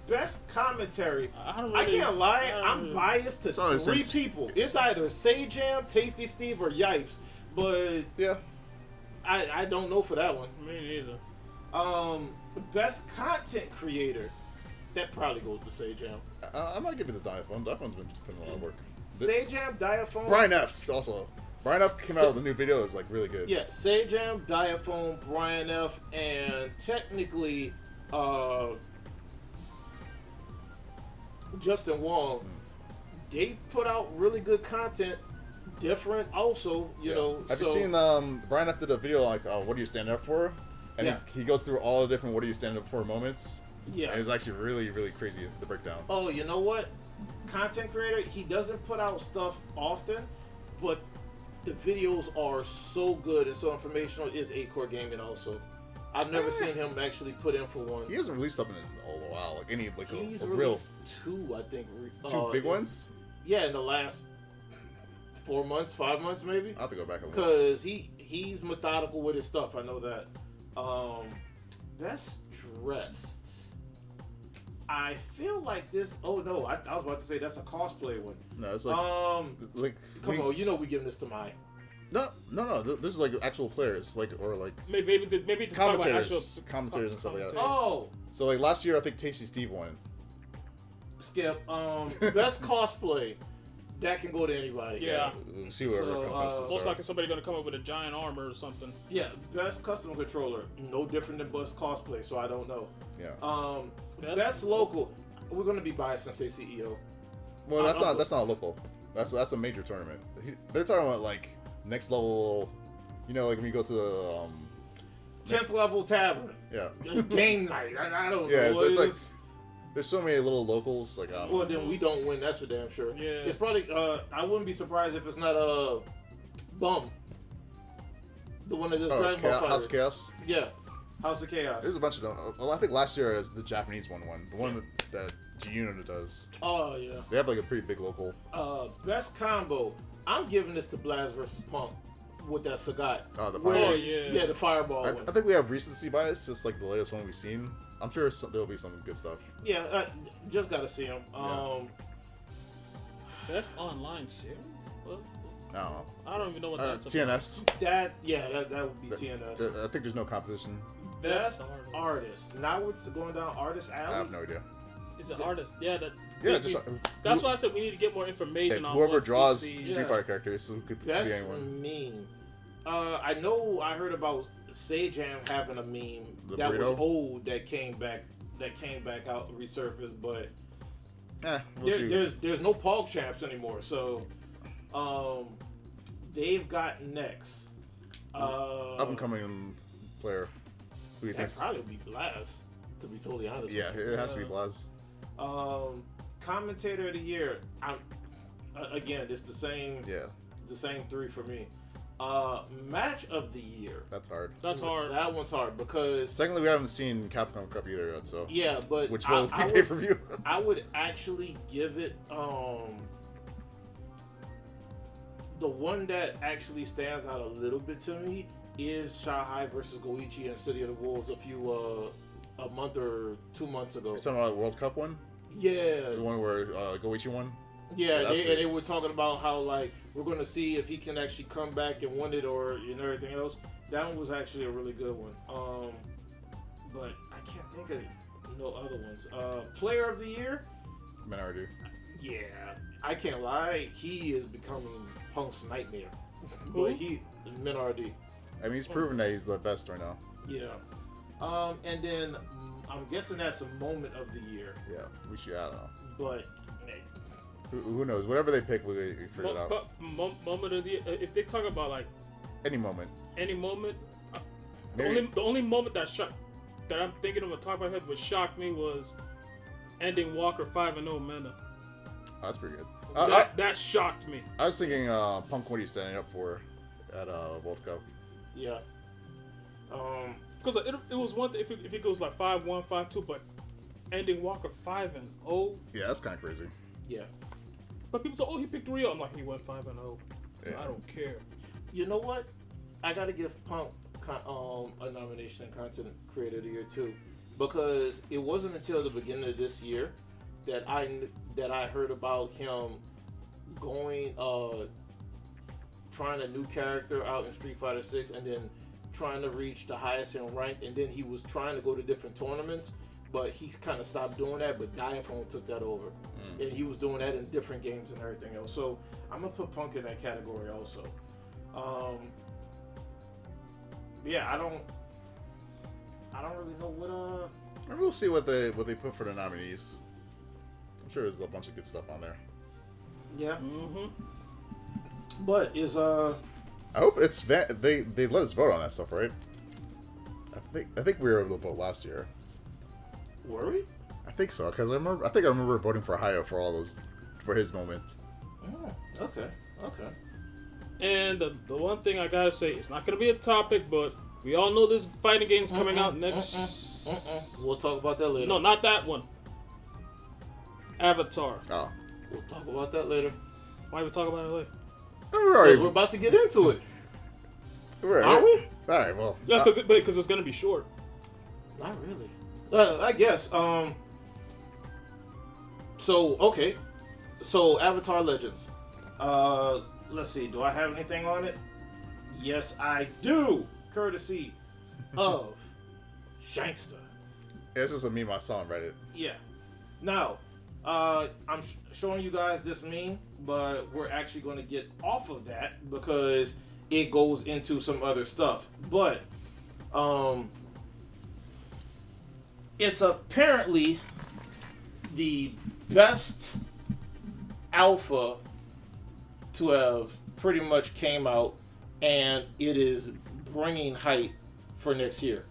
Best commentary. I can't lie. I'm biased to always three same. people. It's either Say Jam, Tasty Steve, or Yipes. But Yeah. I don't know for that one. Me neither. Best content creator. That probably goes to Say Jam. I might give it to Diaphone. Diaphone's been putting a lot of work. Say Jam, Diaphone. Brian F. also. Brian F. came out with a new video. It's like really good. Yeah, Say Jam, Diaphone, Brian F. And technically, Justin Wong. They put out really good content. Different also, you know. Have so, you seen Brian F. did a video like what do you stand up for? And Yeah. he goes through all the different what do you stand up for moments. Yeah. And it's actually really, really crazy, the breakdown. Oh, you know what? Content creator, he doesn't put out stuff often, but the videos are so good and so informational. Is 8-Core Gaming also. I've never seen him actually put in for one. He hasn't released stuff in a while. Like any like He's a released two, I think. two big ones. Yeah, in the last 4 months, 5 months maybe. I'll have to go back and look. Because he's methodical with his stuff. I know that. Best dressed. I feel like this. Oh no, I was about to say that's a cosplay one. No, it's like Come on, you know we giving this to Mai. No. This is like actual players, or Maybe to talk about commentators and stuff like that. Oh, So like last year, I think Tasty Steve won. Skip. Best cosplay. That can go to anybody. Yeah. We'll see whoever So, contests Most are. likely somebody gonna come up with a giant armor or something. Yeah. Best custom controller. No different than best cosplay, so I don't know. Yeah. Best local. We're gonna be biased and say CEO. Well, that's not local. That's a major tournament. They're talking about like next level. You know, like when you go to the 10th level tavern. yeah. Game night. I don't Yeah, know. it's like there's so many little locals. Like I don't Well, know. then we don't win. That's for damn sure. Yeah. It's probably. I wouldn't be surprised if it's not Bum. The one that does Dragon Ball House Fighters. of Chaos. Yeah. House of Chaos. There's a bunch of them. Well, I think last year the Japanese one won. The one that G-Unit does. Oh yeah. They have like a pretty big local. Best combo. I'm giving this to Blast versus Punk with that Sagat. Oh, the Where- fireball. yeah. the fireball I one. think we have recency bias, just like the latest one we've seen. I'm sure there'll be some good stuff. Yeah, just gotta see him. Best online series? Well, I don't know. I don't even know what that's about. TNS. That would be TNS. I think there's no competition. Best artist. Now we're going down Artist Alley. I have no idea. Is it artist? Yeah, Just that's why I said we need to get more information on whoever what's draws each Street Fighter characters, so it could be Best anyone. meme. I know I heard about Sajam having a meme The that was burrito? old that came back out resurfaced, but We'll see. there's no Pog champs anymore. So they've got next. Up and coming player. Who do you That think? probably would be Blaz, to be totally honest. Yeah, with you. it has to be Blaz. Commentator of the year. Again, it's the same. Yeah, The same three for me. Match of the year. that's hard. That's hard. That one's hard because Technically, we haven't seen Capcom Cup either yet, so yeah, but which will I be pay per view. would actually give it the one that actually stands out a little bit to me is Shahai versus Goichi in City of the Wolves a month or 2 months ago. You're talking about the World Cup one, Yeah, the one where Goichi won. yeah, that's they were talking about how like we're going to see if he can actually come back and win it or everything else. That one was actually a really good one. But I can't think of no other ones. Player of the year. Menardu. Yeah, I can't lie. He is becoming Punk's nightmare. Who? But Minardi. I mean, he's proven that he's the best right now. Yeah. And then I'm guessing that's a moment of the year. Yeah, we should. I don't know. But hey, Who knows? Whatever they pick, we figure it out. But moment of the if they talk about like Any moment. any moment, Maybe- the only moment that I'm thinking of the top of my head would shock me was ending Walker 5-0 Mena. Oh, that's pretty good. That shocked me. I was thinking Punk what he's standing up for at World Cup. yeah. Because it was one thing if it goes like 5-1, 5-2, but ending Walker 5-0. Yeah, that's kind of crazy. Yeah. But people say, oh, he picked Rio. I'm like, he went 5-0. Yeah. I don't care. You know what? I gotta give Punk a nomination in Content Creator of the Year too, because it wasn't until the beginning of this year that I heard about him going trying a new character out in Street Fighter 6 and then trying to reach the highest in rank, and then he was trying to go to different tournaments, but he kind of stopped doing that, but Diaphone took that over. And he was doing that in different games and everything else. So I'm gonna put Punk in that category also. Yeah, I don't really know what Maybe we'll see what they put for the nominees. I'm sure there's a bunch of good stuff on there. yeah. Mm-hmm. But is I hope it's they let us vote on that stuff, right? I think we were able to vote last year. were we? I think so, because I remember voting for Hayo for all those for his moments. Oh, okay. And the one thing I gotta say, it's not gonna be a topic, but we all know this fighting game's coming out next. We'll talk about that later. No, not that one. Avatar. Oh, We'll talk about that later. Why we talk about it later? We're about to get into it. Are we? All right, well. Yeah, because it's gonna be short. Not really. I guess. So Avatar Legends. Let's see. Do I have anything on it? Yes, I do. Courtesy of Shankster. It's just a meme I saw on Reddit. Yeah. Now, I'm showing you guys this meme, but we're actually going to get off of that because it goes into some other stuff. But it's apparently the best alpha to have pretty much came out, and it is bringing hype for next year.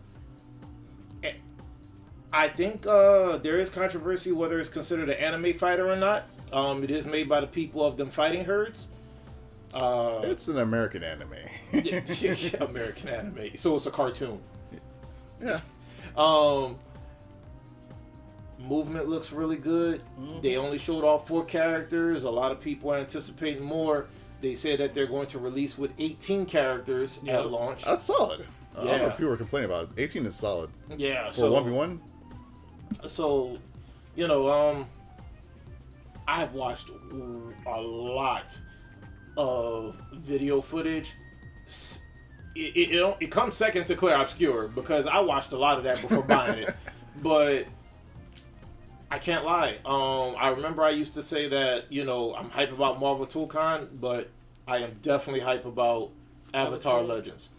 I think there is controversy whether it's considered an anime fighter or not. It is made by the people of them fighting herds. It's an American anime. American anime, so it's a cartoon. Yeah. Movement looks really good. They only showed off 4 characters. A lot of people are anticipating more. They said that they're going to release with 18 characters at launch. That's solid. I don't know Yeah. what people are complaining about. 18 is solid. Yeah. For So 1v1? So, you know, I have watched a lot of video footage. It comes second to Clear Obscure because I watched a lot of that before buying it. But I can't lie. I remember I used to say that, you know, I'm hype about Marvel Tulkon, but I am definitely hype about Avatar Legends.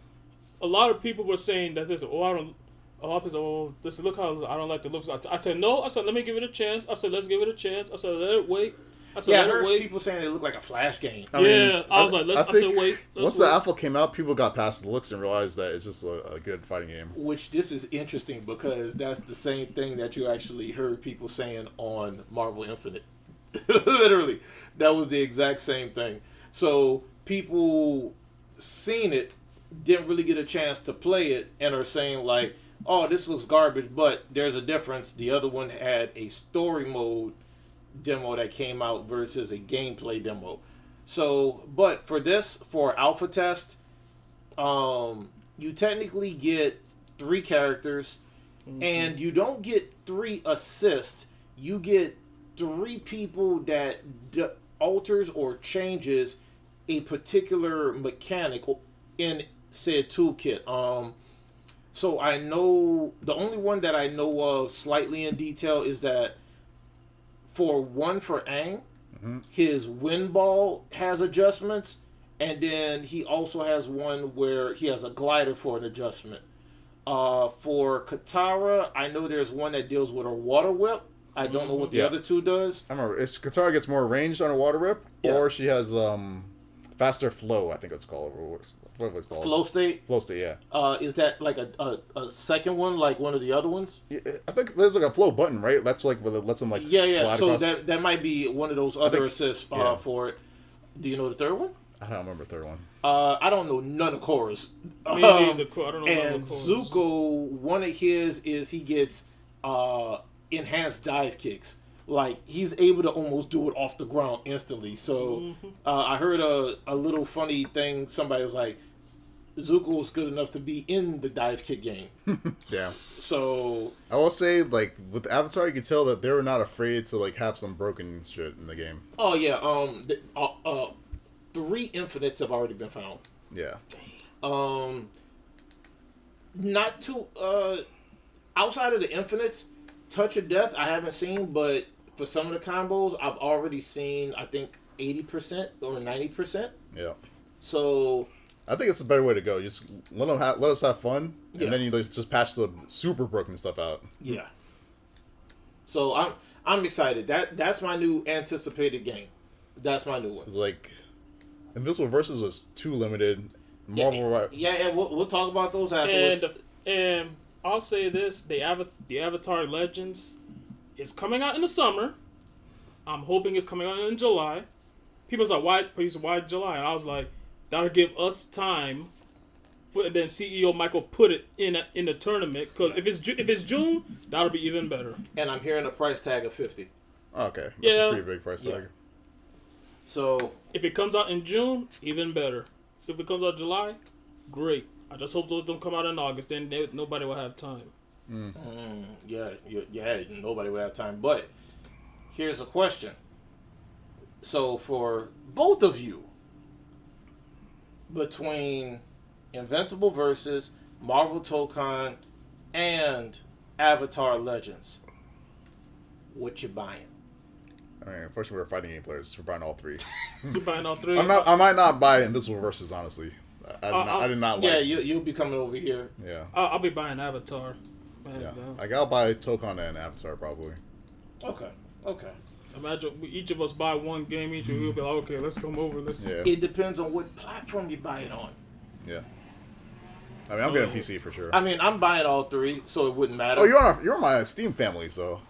A lot of people were saying that this. Oh, I don't. A lot of people said, "Oh, this look how I don't like the looks." I said, "No." I said, "Let me give it a chance." I said, "Let's give it a chance." I said, "Let it wait." I said, Yeah, I "Let it heard wait." people saying they look like a Flash game. I mean, Yeah, I was like, let's. I said, think "Wait." Once the alpha came out, people got past the looks and realized that it's just a good fighting game. Which this is interesting because that's the same thing that you actually heard people saying on Marvel Infinite. Literally, that was the exact same thing. So people seen it, didn't really get a chance to play it, and are saying like, "Oh, this looks garbage," but there's a difference. The other one had a story mode demo that came out versus a gameplay demo. So, but for alpha test, you technically get 3 characters, and you don't get 3 assists. You get 3 people that alters or changes a particular mechanic in said toolkit. So I know the only one that I know of slightly in detail is that for Aang, his wind ball has adjustments, and then he also has one where he has a glider for an adjustment. For Katara, I know there's one that deals with her water whip. I don't know what the other 2 does. I remember, Katara gets more ranged on a water whip, or she has faster flow, I think it's called. What was it called? Flow state. Flow state, yeah. Is that like a second one, like one of the other ones? Yeah, I think there's like a flow button, right? That's like what lets them like. Yeah. So across. that might be one of those other assists for it. Do you know the third one? I don't remember the third one. I don't know none of Korra's. Me neither. I don't know and none of Korra's. Zuko, one of his is he gets enhanced dive kicks. Like, he's able to almost do it off the ground instantly. So I heard a little funny thing. Somebody was like, Zuko's good enough to be in the dive kick game. Yeah. So I will say, like, with Avatar, you can tell that they were not afraid to like have some broken shit in the game. oh yeah, 3 infinites have already been found. Yeah. Not too outside of the infinites, Touch of Death I haven't seen, but for some of the combos I've already seen, I think 80% or 90%. Yeah. So I think it's a better way to go. Just let us have fun, and Yeah. then you just patch the super broken stuff out. yeah. So I'm excited. That's my new anticipated game. That's my new one. It's like Invincible Versus was too limited. Marvel, Yeah, we'll talk about those afterwards. And I'll say this: the Avatar Legends is coming out in the summer. I'm hoping it's coming out in July. People say, why July? And I was like, that'll give us time. And then CEO Michael put it in the tournament, because if it's June, that'll be even better. And I'm hearing a price tag of $50. okay, that's Yeah. a pretty big price tag. So If it comes out in June, even better. If it comes out July, great. I just hope those don't come out in August. Then nobody will have time. yeah, nobody will have time. But here's a question. So for both of you, between Invincible Versus, Marvel Tokon, and Avatar Legends, what you buying? I mean, unfortunately, we're fighting game players. We're buying all 3. You're buying all 3. I might not buy Invincible Versus, honestly. I did not like. Yeah, you'll be coming over here. Yeah. I'll be buying Avatar. Hands Yeah. down. Like, I'll buy Tokon and Avatar probably. Okay. Imagine each of us buy one game each, and we'll be like, okay, let's come over. Let's. Yeah. It depends on what platform you buy it on. Yeah. I mean, I'm getting PC for sure. I mean, I'm buying all 3, so it wouldn't matter. Oh, you're on my Steam family, so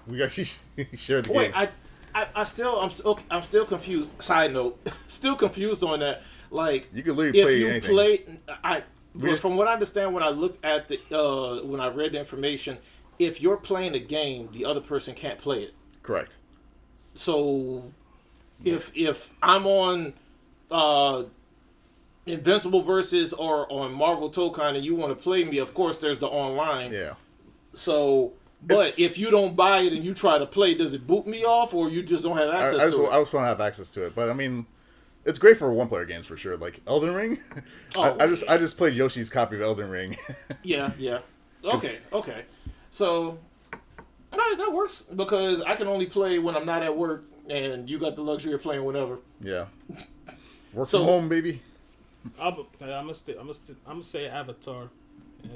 we actually shared the Wait, game. I'm still confused. Side note, still confused on that. Like, You could literally if play you anything. play, But from what I understand, when I looked at when I read the information, if you're playing a game, the other person can't play it. Correct. So, if I'm on Invincible Versus or on Marvel Tokon and you want to play me, of course there's the online. Yeah. So, but if you don't buy it and you try to play, does it boot me off, or you just don't have access to it? I just want to have access to it, but I mean, it's great for one-player games for sure. Like Elden Ring, I just played Yoshi's copy of Elden Ring. Yeah. Okay. So, that works because I can only play when I'm not at work, and you got the luxury of playing whenever. Yeah. Work from home, baby. I'm gonna say Avatar. And,